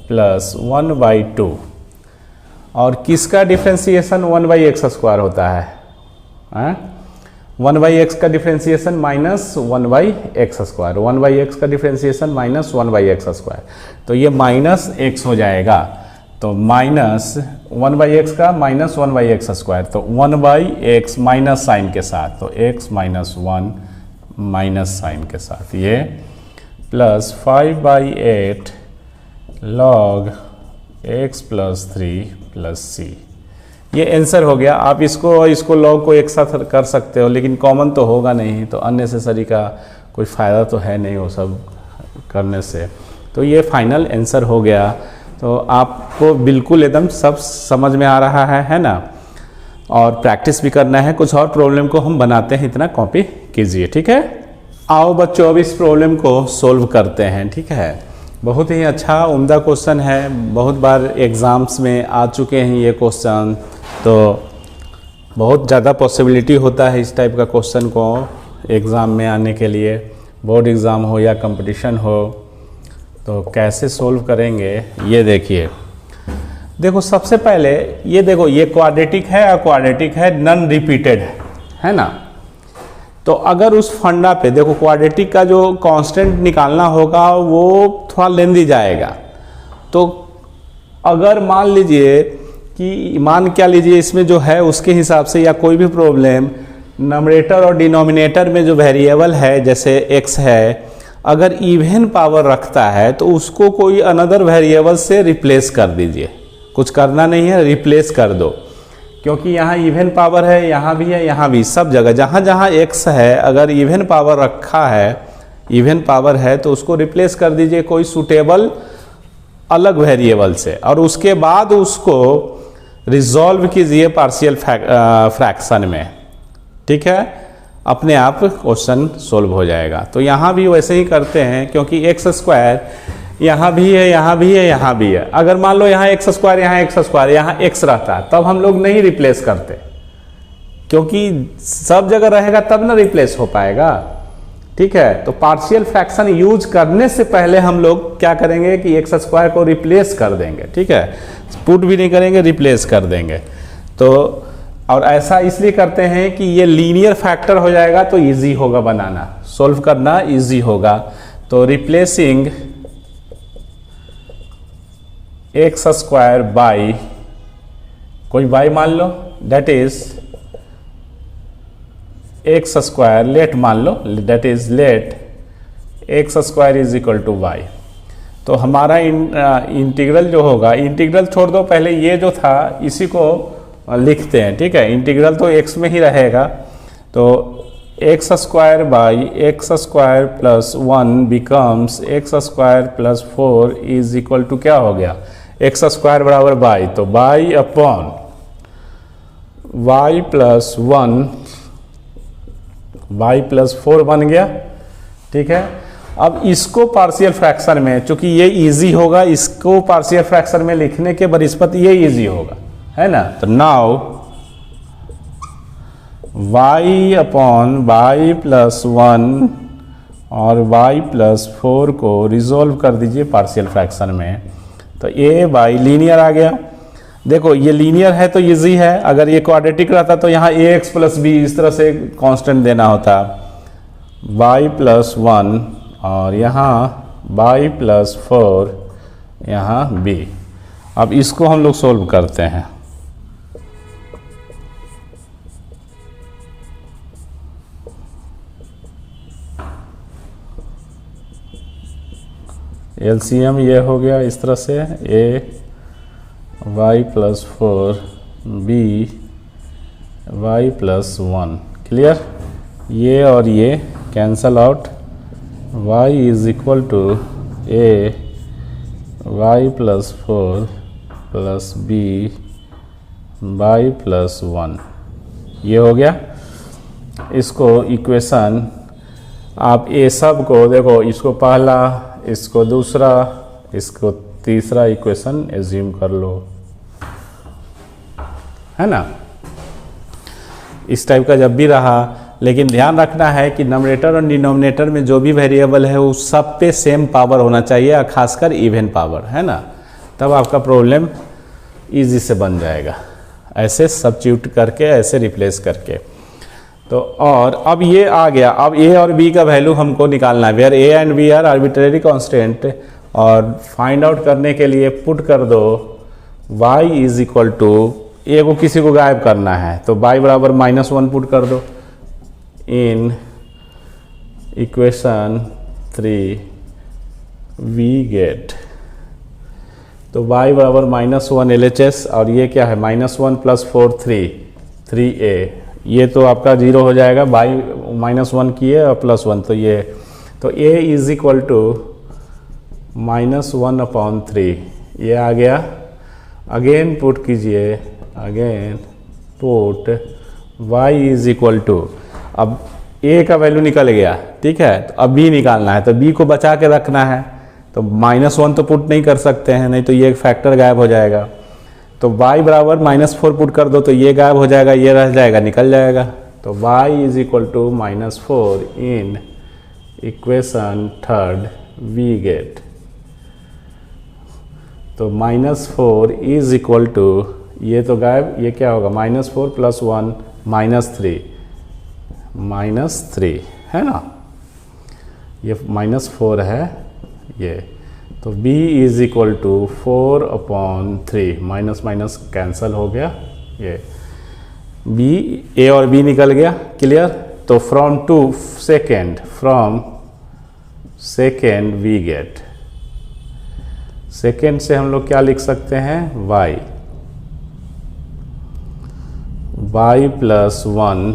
plus 1/2 और किसका डिफ्रेंसिएशन 1/x स्क्वायर होता है 1/x का differentiation minus 1/x square, 1/x का डिफ्रेंसिएशन माइनस 1/x स्क्वायर, तो ये माइनस x हो जाएगा। तो माइनस 1/x का माइनस 1/x स्क्वायर, तो 1/x माइनस साइन के साथ, तो x माइनस 1 माइनस साइन के साथ ये, plus 5/8 log x plus 3 plus c। ये आंसर हो गया। आप इसको लॉग को एक साथ कर सकते हो, लेकिन कॉमन तो होगा नहीं, तो अननेसेसरी का कोई फ़ायदा तो है नहीं वो सब करने से। तो ये फाइनल आंसर हो गया। तो आपको बिल्कुल एकदम सब समझ में आ रहा है ना, और प्रैक्टिस भी करना है। कुछ और प्रॉब्लम को हम बनाते हैं, इतना कॉपी कीजिए। ठीक है, आओ बच्चों अब इस प्रॉब्लम को सोल्व करते हैं। ठीक है, बहुत ही अच्छा उम्दा क्वेश्चन है, बहुत बार एग्ज़ाम्स में आ चुके हैं ये क्वेश्चन, तो बहुत ज़्यादा पॉसिबिलिटी होता है इस टाइप का क्वेश्चन को एग्ज़ाम में आने के लिए, बोर्ड एग्ज़ाम हो या कंपटीशन हो। तो कैसे सोल्व करेंगे ये देखिए। देखो सबसे पहले ये देखो, ये क्वाड्रेटिक है और क्वाड्रेटिक है, नॉन रिपीटेड है ना। तो अगर उस फंडा पे देखो क्वाड्रेटिक का जो कांस्टेंट निकालना होगा वो थोड़ा लेंदी जाएगा। तो अगर मान लीजिए कि मान क्या लीजिए इसमें जो है उसके हिसाब से, या कोई भी प्रॉब्लम नमरेटर और डिनोमिनेटर में जो वेरिएबल है जैसे x है, अगर इवन पावर रखता है तो उसको कोई अनदर वेरिएबल से रिप्लेस कर दीजिए। कुछ करना नहीं है, रिप्लेस कर दो, क्योंकि यहाँ इवन पावर है, यहाँ भी है, यहाँ भी, सब जगह जहाँ जहाँ x है अगर इवन पावर रखा है, इवन पावर है, तो उसको रिप्लेस कर दीजिए कोई सूटेबल अलग वेरिएबल से, और उसके बाद उसको रिजॉल्व कीजिए पार्शियल फ्रैक्शन में। ठीक है, अपने आप क्वेश्चन सोल्व हो जाएगा। तो यहाँ भी वैसे ही करते हैं, क्योंकि x स्क्वायर यहाँ भी है, यहाँ भी है, यहाँ भी है। अगर मान लो यहाँ एक्स स्क्वायर, यहाँ एक्स स्क्वायर, यहाँ एक्स रहता है, तब हम लोग नहीं रिप्लेस करते, क्योंकि सब जगह रहेगा तब ना रिप्लेस हो पाएगा। ठीक है, तो पार्शियल फ्रैक्शन यूज करने से पहले हम लोग क्या करेंगे कि एक्स स्क्वायर को रिप्लेस कर देंगे। ठीक है, पुट भी नहीं करेंगे, रिप्लेस कर देंगे। तो और ऐसा इसलिए करते हैं कि ये लीनियर फैक्टर हो जाएगा तो इजी होगा बनाना, सॉल्व करना इजी होगा। तो रिप्लेसिंग एक्स स्क्वायर बाई कोई बाई मान लो, that is x square, let मान लो, that is let x square is equal to y. तो हमारा इंटीग्रल जो होगा, इंटीग्रल छोड़ दो, पहले ये जो था इसी को लिखते हैं। ठीक है, इंटीग्रल तो एक्स में ही रहेगा, तो x square by x square plus 1 becomes x square plus 4 is equal to क्या हो गया, एक्स स्क्वायर बराबर बाई, तो y upon y plus 1, y plus 4 बन गया। ठीक है, अब इसको पार्शियल फ्रैक्शन में, चूंकि ये इजी होगा, इसको पार्शियल फ्रैक्शन में लिखने के बनिस्पत ये इजी होगा, है ना। तो now y upon y plus 1 और y प्लस 4 को रिजोल्व कर दीजिए पार्शियल फ्रैक्शन में, तो a बाई लीनियर आ गया। देखो ये लीनियर है तो इजी है, अगर ये क्वाड्रेटिक रहता तो यहाँ ax प्लस b इस तरह से कांस्टेंट देना होता, y प्लस 1 और यहाँ y प्लस 4, यहाँ b। अब इसको हम लोग सोल्व करते हैं। एलसीएम ये हो गया इस तरह से, a y plus 4 b y plus 1, clear. ये और ये cancel out, y is equal to a y plus 4 plus b y plus 1, ये हो गया। इसको इक्वेशन आप ये सब को देखो, इसको पहला, इसको दूसरा, इसको तीसरा इक्वेशन एज्यूम कर लो, है ना। इस टाइप का जब भी रहा, लेकिन ध्यान रखना है कि नॉमिनेटर और डिनोमिनेटर में जो भी वेरिएबल है वो सब पे सेम पावर होना चाहिए, खासकर इवन पावर, है ना। तब आपका प्रॉब्लम इजी से बन जाएगा, ऐसे सब्स्टिट्यूट करके, ऐसे रिप्लेस करके। तो और अब ये आ गया, अब a और b का वैल्यू हमको निकालना है, where a and b are arbitrary constant, और फाइंड आउट करने के लिए पुट कर दो y is equal to, a को किसी को गायब करना है तो y बराबर -1 पुट कर दो इन इक्वेशन 3 वी गेट, तो y बराबर -1 LHS, और ये क्या है -1 प्लस 4 3a, ये तो आपका 0 हो जाएगा, बाई -1 किए और +1, तो ये, तो a इज इक्वल टू -1/3, ये आ गया। अगेन पुट कीजिए, again put y is equal to, अब a का वैल्यू निकल गया, ठीक है, तो अब b निकालना है, तो b को बचा के रखना है, तो -1 तो पुट नहीं कर सकते हैं, नहीं तो ये फैक्टर गायब हो जाएगा। तो y बराबर -4 पुट कर दो, तो ये गायब हो जाएगा, ये रह जाएगा, निकल जाएगा। तो y is equal to -4 in equation 3 we get, तो -4 इज इक्वल टू, ये तो गायब, ये क्या होगा, -4 प्लस 1 -3 है ना, ये -4 है ये, तो b is equal to 4/3, minus minus cancel हो गया, ये b, a और b निकल गया, क्लियर। तो from second we get, second से हम लोग क्या लिख सकते हैं, y प्लस 1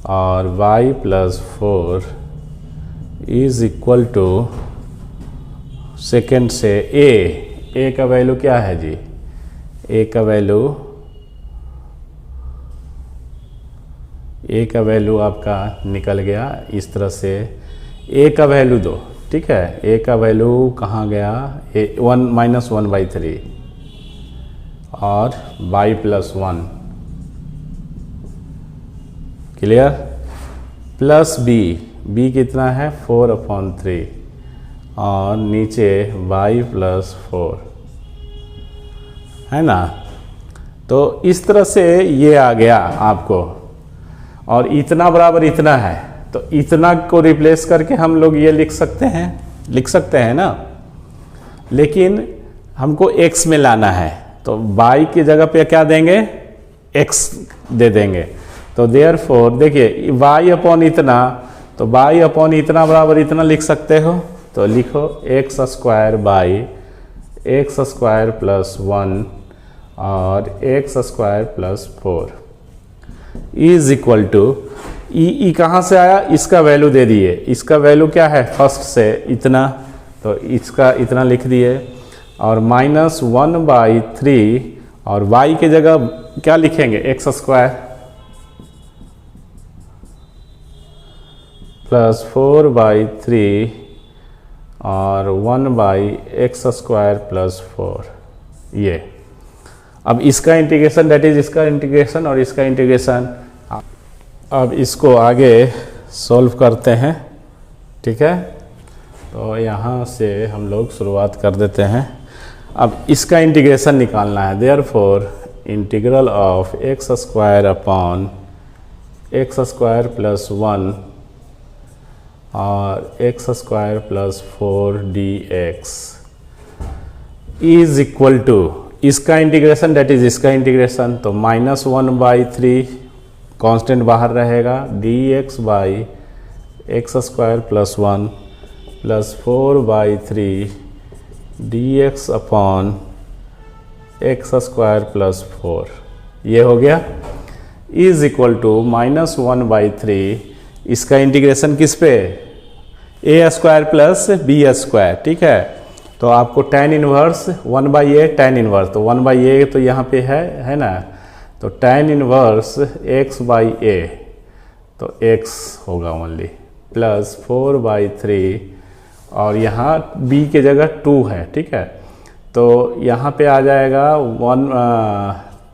और y plus 4 is equal to, second से a का वैल्यू क्या है जी, a का वैल्यू आपका निकल गया इस तरह से, a का वैल्यू दो, ठीक है, ए का वैल्यू कहाँ गया, ए 1 - 1/3 और y + 1, क्लियर, प्लस b कितना है 4/3 और नीचे y + 4, है ना। तो इस तरह से ये आ गया आपको, और इतना बराबर इतना है, तो इतना को रिप्लेस करके हम लोग ये लिख सकते हैं ना, लेकिन हमको x में लाना है, तो y की जगह पे क्या देंगे, x दे देंगे। तो देयरफॉर देखिए y/, इतना, तो y/ इतना बराबर इतना लिख सकते हो, तो लिखो x² / x² + 1 और x² + 4 इज इक्वल टू ई कहाँ से आया, इसका वैल्यू दे दिए, इसका वैल्यू क्या है फर्स्ट से इतना, तो इसका इतना लिख दिए, और -1/3 और y की जगह क्या लिखेंगे x² + 4/3 और 1/x² + 4, ये। अब इसका इंटीग्रेशन, दैट इज इसका इंटीग्रेशन और इसका इंटीग्रेशन, अब इसको आगे सॉल्व करते हैं, ठीक है। तो यहाँ से हम लोग शुरुआत कर देते हैं। अब इसका इंटीग्रेशन निकालना है, therefore integral of x² upon x² + 1 और x² + 4 dx is equal to इसका इंटीग्रेशन, दैट इज इसका इंटीग्रेशन, तो -1/3 कांस्टेंट बाहर रहेगा, dx / x² + 1 + 4/3 dx upon x² + 4, ये हो गया, इज इक्वल टू -1/3, इसका इंटीग्रेशन किस पे, a² + b², ठीक है। तो आपको tan 1 1/a tan 1, तो 1/a तो यहाँ पे है ना, तो tan 1 x/a, तो x होगा ओनली, प्लस 4/3 और यहाँ b की जगह 2 है, ठीक है। तो यहाँ पे आ जाएगा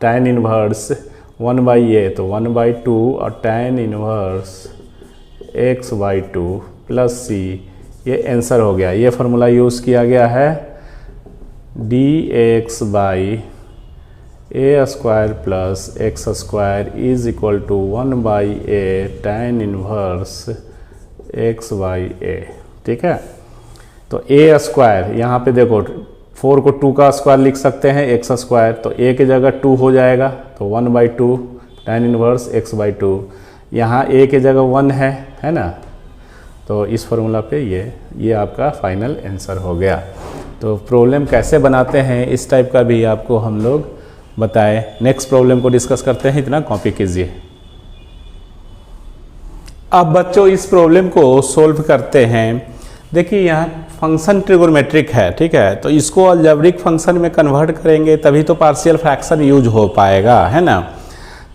tan 1 1/a, तो 1/2 और tan 1 x/2 प्लस c, ये आंसर हो गया। ये फार्मूला यूज़ किया गया है, dx / a² + x² is equal to 1/a tan 1 x/a, ठीक है। तो a² यहाँ पे देखो 4 को 2 का स्क्वायर लिख सकते हैं, x², तो a की जगह 2 हो जाएगा, तो 1/2 tan 1 x/2, यहाँ a की जगह 1 है ना, तो इस फार्मूला पे ये आपका फाइनल आंसर हो गया। तो प्रॉब्लम कैसे बनाते हैं इस टाइप का भी आपको हम लोग बताएं। नेक्स्ट प्रॉब्लम को डिस्कस करते हैं, इतना कॉपी कीजिए। अब बच्चों इस प्रॉब्लम को सॉल्व करते हैं। देखिए यहाँ फंक्शन ट्रिगोनोमेट्रिक है, ठीक है, तो इसको अलजेब्रिक फंक्शन में कन्वर्ट करेंगे तभी तो पार्शियल फ्रैक्शन यूज हो पाएगा, है ना।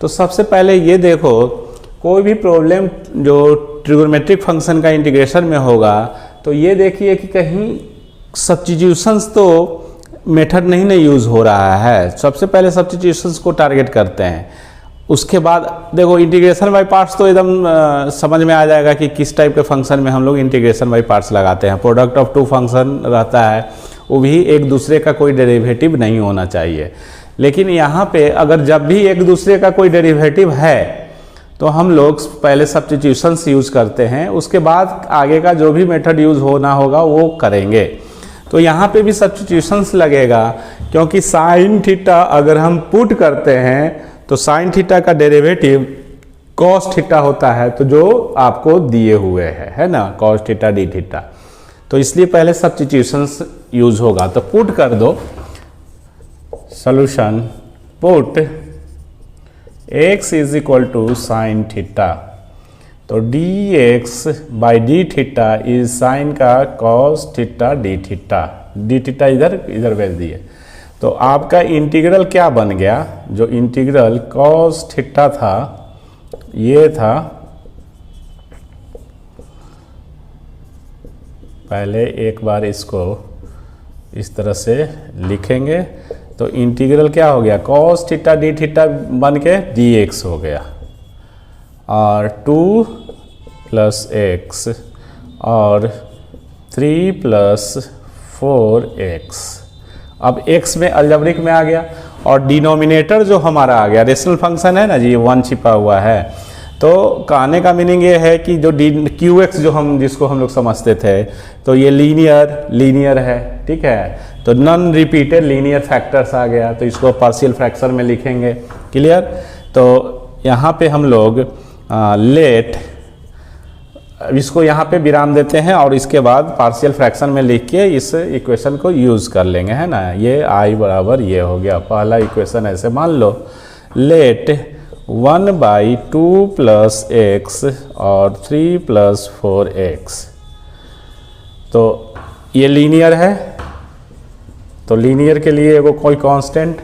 तो सबसे पहले ये देखो, कोई भी प्रॉब्लम जो ट्रिगोनोमेट्रिक फंक्शन का इंटीग्रेशन में होगा, तो ये देखिए कि कहीं सब्स्टिट्यूशंस तो मेथड नहीं यूज़ हो रहा है। सबसे पहले सब्स्टिट्यूशंस को टारगेट करते हैं, उसके बाद देखो इंटीग्रेशन बाय पार्ट्स तो एकदम समझ में आ जाएगा कि किस टाइप के फंक्शन में हम लोग इंटीग्रेशन बाय पार्ट्स लगाते हैं। प्रोडक्ट ऑफ 2 फंक्शन रहता है, वो भी एक दूसरे का कोई डेरिवेटिव नहीं होना चाहिए। लेकिन यहाँ पे अगर जब भी एक दूसरे का कोई डेरिवेटिव है तो हम लोग पहले सब्स्टिट्यूशंस यूज़ करते हैं, उसके बाद आगे का जो भी मेथड यूज़ होना होगा वो करेंगे। तो यहाँ पे भी सब्स्टिट्यूशंस लगेगा, क्योंकि साइन थीटा अगर हम पुट करते हैं तो साइन थीटा का डेरिवेटिव कॉस थीटा होता है, तो जो आपको दिए हुए है ना, कॉस थीटा डी थीटा। तो इसलिए पहले सब्स्टिट्यूशंस यूज होगा। तो पुट कर दो, solution put x is equal to sine theta, तो dx by d theta is sine का cos theta d theta, d theta इधर भेज दिए। तो आपका इंटीग्रल क्या बन गया, जो इंटीग्रल कॉस थीटा था ये था पहले एक बार इसको इस तरह से लिखेंगे तो इंटीग्रल क्या हो गया, cos थीटा डी थीटा बन के dx हो गया, और 2 + x और 3 + 4x। अब x में अलजेब्रिक में आ गया, और डिनोमिनेटर जो हमारा आ गया, रेशनल फंक्शन है ना जी, 1 छिपा हुआ है। तो कहने का मीनिंग ये है कि जो QX जो जिसको हम लोग समझते थे, तो ये लीनियर है, ठीक है। तो नॉन रिपीटेड लीनियर फैक्टर्स आ गया, तो इसको पार्शियल फ्रैक्शन में लिखेंगे, क्लियर। तो यहाँ पे हम लोग लेट इसको यहाँ पे विराम देते हैं, और इसके बाद पार्शियल फ्रैक्शन में लिख के इस इक्वेशन को यूज़ कर लेंगे, है ना। ये I बराबर ये हो गया, पहला इक्वेशन ऐसे मान लो, लेट 1/2 + x और 3 + 4x। तो ये लीनियर है, तो लीनियर के लिए वो कोई कांस्टेंट,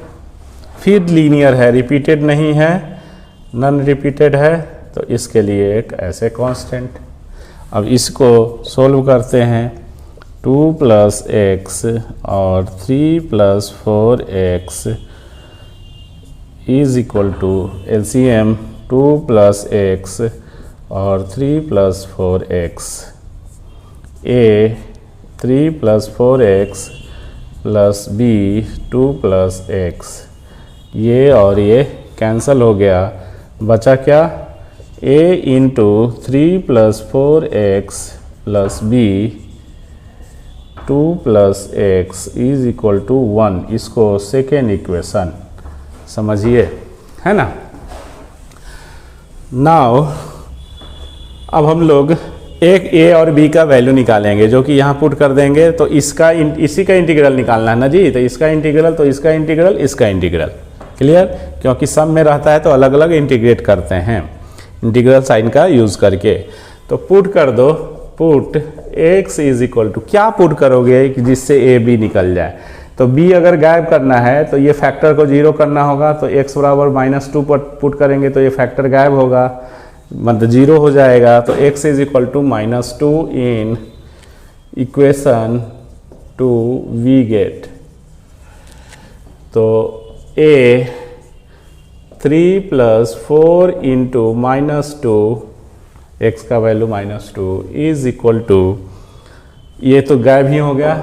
फिर लीनियर है, रिपीटेड नहीं है, नॉन रिपीटेड है, तो इसके लिए एक ऐसे कांस्टेंट। अब इसको सोल्व करते हैं, 2 + x और 3 + 4x is equal to LCM 2 + x और 3 + 4x, a 3 + 4x plus b 2 + x, ये और ये कैंसिल हो गया, बचा क्या, a × 3 + 4x plus b 2 + x is equal to 1। इसको सेकेंड इक्वेशन समझिए, है ना। नाउ अब हम लोग एक a और b का वैल्यू निकालेंगे, जो कि यहाँ पुट कर देंगे, तो इसी का इंटीग्रल निकालना है ना जी। तो इसका इंटीग्रल, तो इसका इंटीग्रल, इसका इंटीग्रल, क्लियर। क्योंकि सब में रहता है तो अलग अलग इंटीग्रेट करते हैं इंटीग्रल साइन का यूज़ करके। तो पुट कर दो, put x is equal to, क्या पुट करोगे कि जिससे a b निकल जाए। तो b अगर गायब करना है तो ये फैक्टर को 0 करना होगा, तो x बराबर -2 पर पुट करेंगे तो ये फैक्टर गायब होगा, मतलब 0 हो जाएगा। तो x is equal to -2 in equation 2 we get, तो a 3 + 4 × -2, x का वैल्यू -2 इज इक्वल टू, ये तो गायब ही हो गया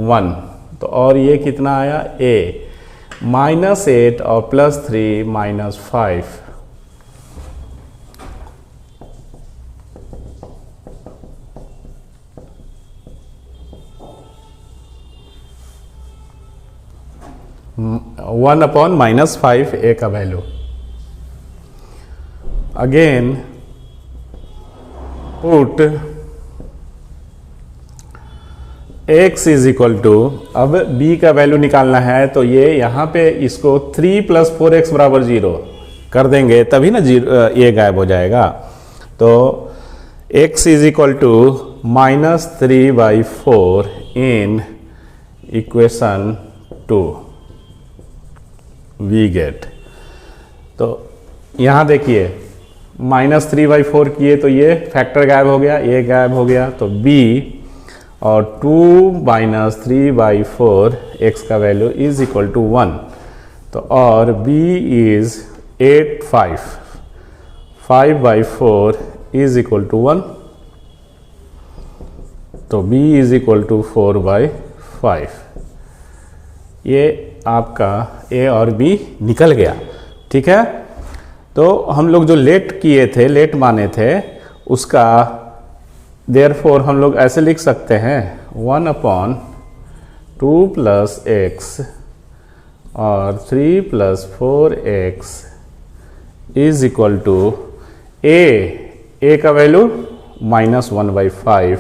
1, तो और ये कितना आया, a -8 और +3 -5, (1/-5) a का value. Again put x is equal to, अब b का वैल्यू निकालना है, तो ये यहाँ पे इसको 3 + 4x बराबर 0 कर देंगे, तभी ना ये गायब हो जाएगा। तो x is equal to -3/4 in equation 2 we get. तो यहाँ देखिए -3/4 किए तो ये फैक्टर गायब हो गया, ये गायब हो गया, तो b और 2 - 3/4 x का वैल्यू इज इक्वल टू 1। तो और b is 8 5/4 is equal to 1, तो b इज इक्वल टू 4/5। ये आपका a और b निकल गया, ठीक है। तो हम लोग जो लेट किए थे, लेट माने थे, उसका देयरफॉर हम लोग ऐसे लिख सकते हैं, 1/2 + x और 3 + 4x is equal to a का वैल्यू -1/5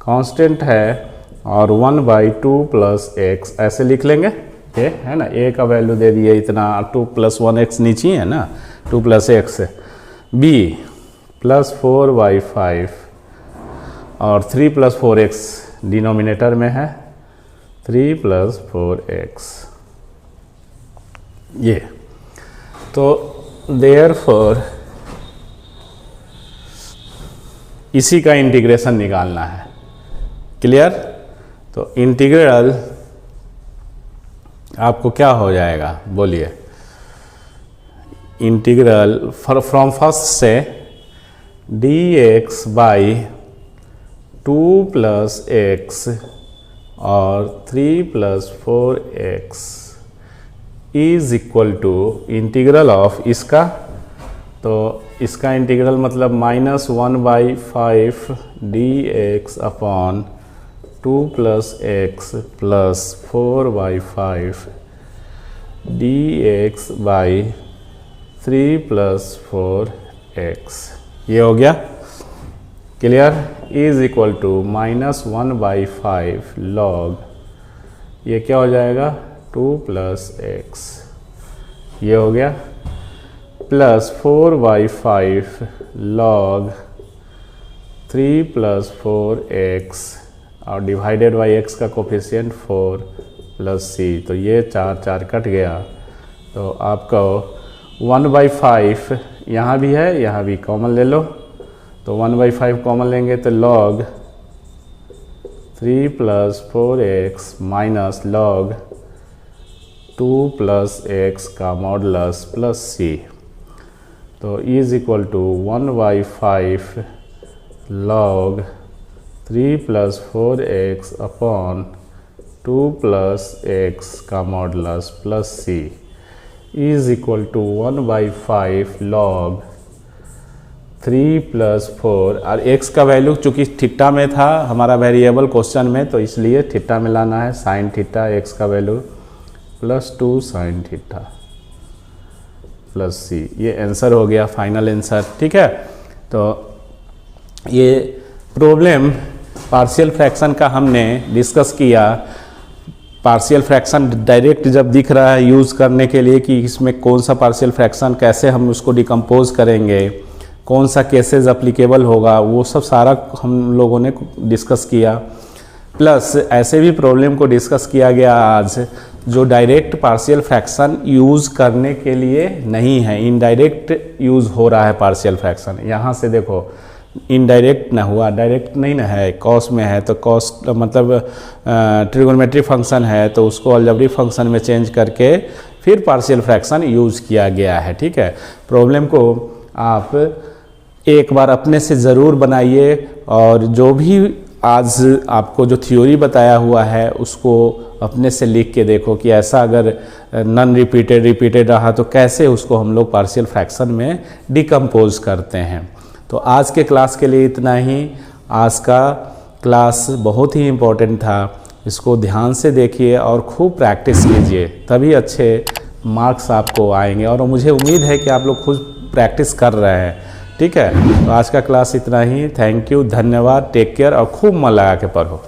कांस्टेंट है, और 1/2 + x ऐसे लिख लेंगे, ये है ना। a का वैल्यू दे दिए इतना, 2 + 1x नीचे है ना, 2 + x, b +4/5 और 3 + 4x डिनोमिनेटर में है, 3 + 4x, ये। तो देयरफॉर इसी का इंटीग्रेशन निकालना है, क्लियर। तो इंटीग्रल आपको क्या हो जाएगा बोलिए, इंटीग्रल फ्रॉम फर्स्ट से dx बाई 2 प्लस एक्स और 3 plus 4x is equal to integral of इसका, तो इसका इंटीग्रल मतलब -1/5 dx upon 2 plus x plus 4/5 dx by 3 plus 4x, ये हो गया clear. Is equal to -1/5 log, ये क्या हो जाएगा 2 प्लस एक्स, ये हो गया, प्लस 4/5 log 3 प्लस 4x और डिवाइडेड बाई एक्स का कोफिशिएंट 4 प्लस c, तो ये 4 कट गया, तो आपको 1/5 यहाँ भी है यहाँ भी कॉमन ले लो, तो 1/5 कॉमन लेंगे तो log 3 plus 4x minus log 2 plus x का मॉडुलस प्लस c, तो is equal to 1/5 log 3 plus 4x upon 2 plus x का modulus plus c is equal to 1/5 log 3 plus 4, और x का वैल्यू चूँकि थीटा में था हमारा वेरिएबल क्वेश्चन में, तो इसलिए थीटा में लाना है, साइन थीटा x का value plus 2 sine theta plus c, ये आंसर हो गया फाइनल आंसर। ठीक है, तो ये प्रॉब्लम पार्शियल फ्रैक्शन का हमने डिस्कस किया। पार्शियल फ्रैक्शन डायरेक्ट जब दिख रहा है यूज़ करने के लिए कि इसमें कौन सा पार्शियल फ्रैक्शन कैसे हम उसको डिकम्पोज करेंगे, कौन सा केसेस अप्लीकेबल होगा, वो सब सारा हम लोगों ने डिस्कस किया। प्लस ऐसे भी प्रॉब्लम को डिस्कस किया गया आज जो डायरेक्ट पार्शियल फ्रैक्शन यूज़ करने के लिए नहीं है, इनडायरेक्ट यूज़ हो रहा है पार्शियल फ्रैक्शन। यहाँ से देखो इनडायरेक्ट ना हुआ, डायरेक्ट नहीं ना है, कॉस में है, तो कॉस मतलब ट्रिगोनोमेट्री फंक्शन है तो उसको अलजेब्रिक फंक्शन में चेंज करके फिर पार्शियल फ्रैक्शन यूज़ किया गया है। ठीक है, प्रॉब्लम को आप एक बार अपने से ज़रूर बनाइए और जो भी आज आपको जो थ्योरी बताया हुआ है उसको अपने से लिख के देखो कि ऐसा अगर नॉन रिपीटेड रहा तो कैसे उसको हम लोग पार्शियल फ्रैक्शन में डिकम्पोज करते हैं। तो आज के क्लास के लिए इतना ही। आज का क्लास बहुत ही इम्पोर्टेंट था, इसको ध्यान से देखिए और खूब प्रैक्टिस कीजिए, तभी अच्छे मार्क्स आपको आएंगे, और मुझे उम्मीद है कि आप लोग खुद प्रैक्टिस कर रहे हैं। ठीक है, तो आज का क्लास इतना ही। थैंक यू, धन्यवाद, टेक केयर और खूब मन लगा के पढ़ो।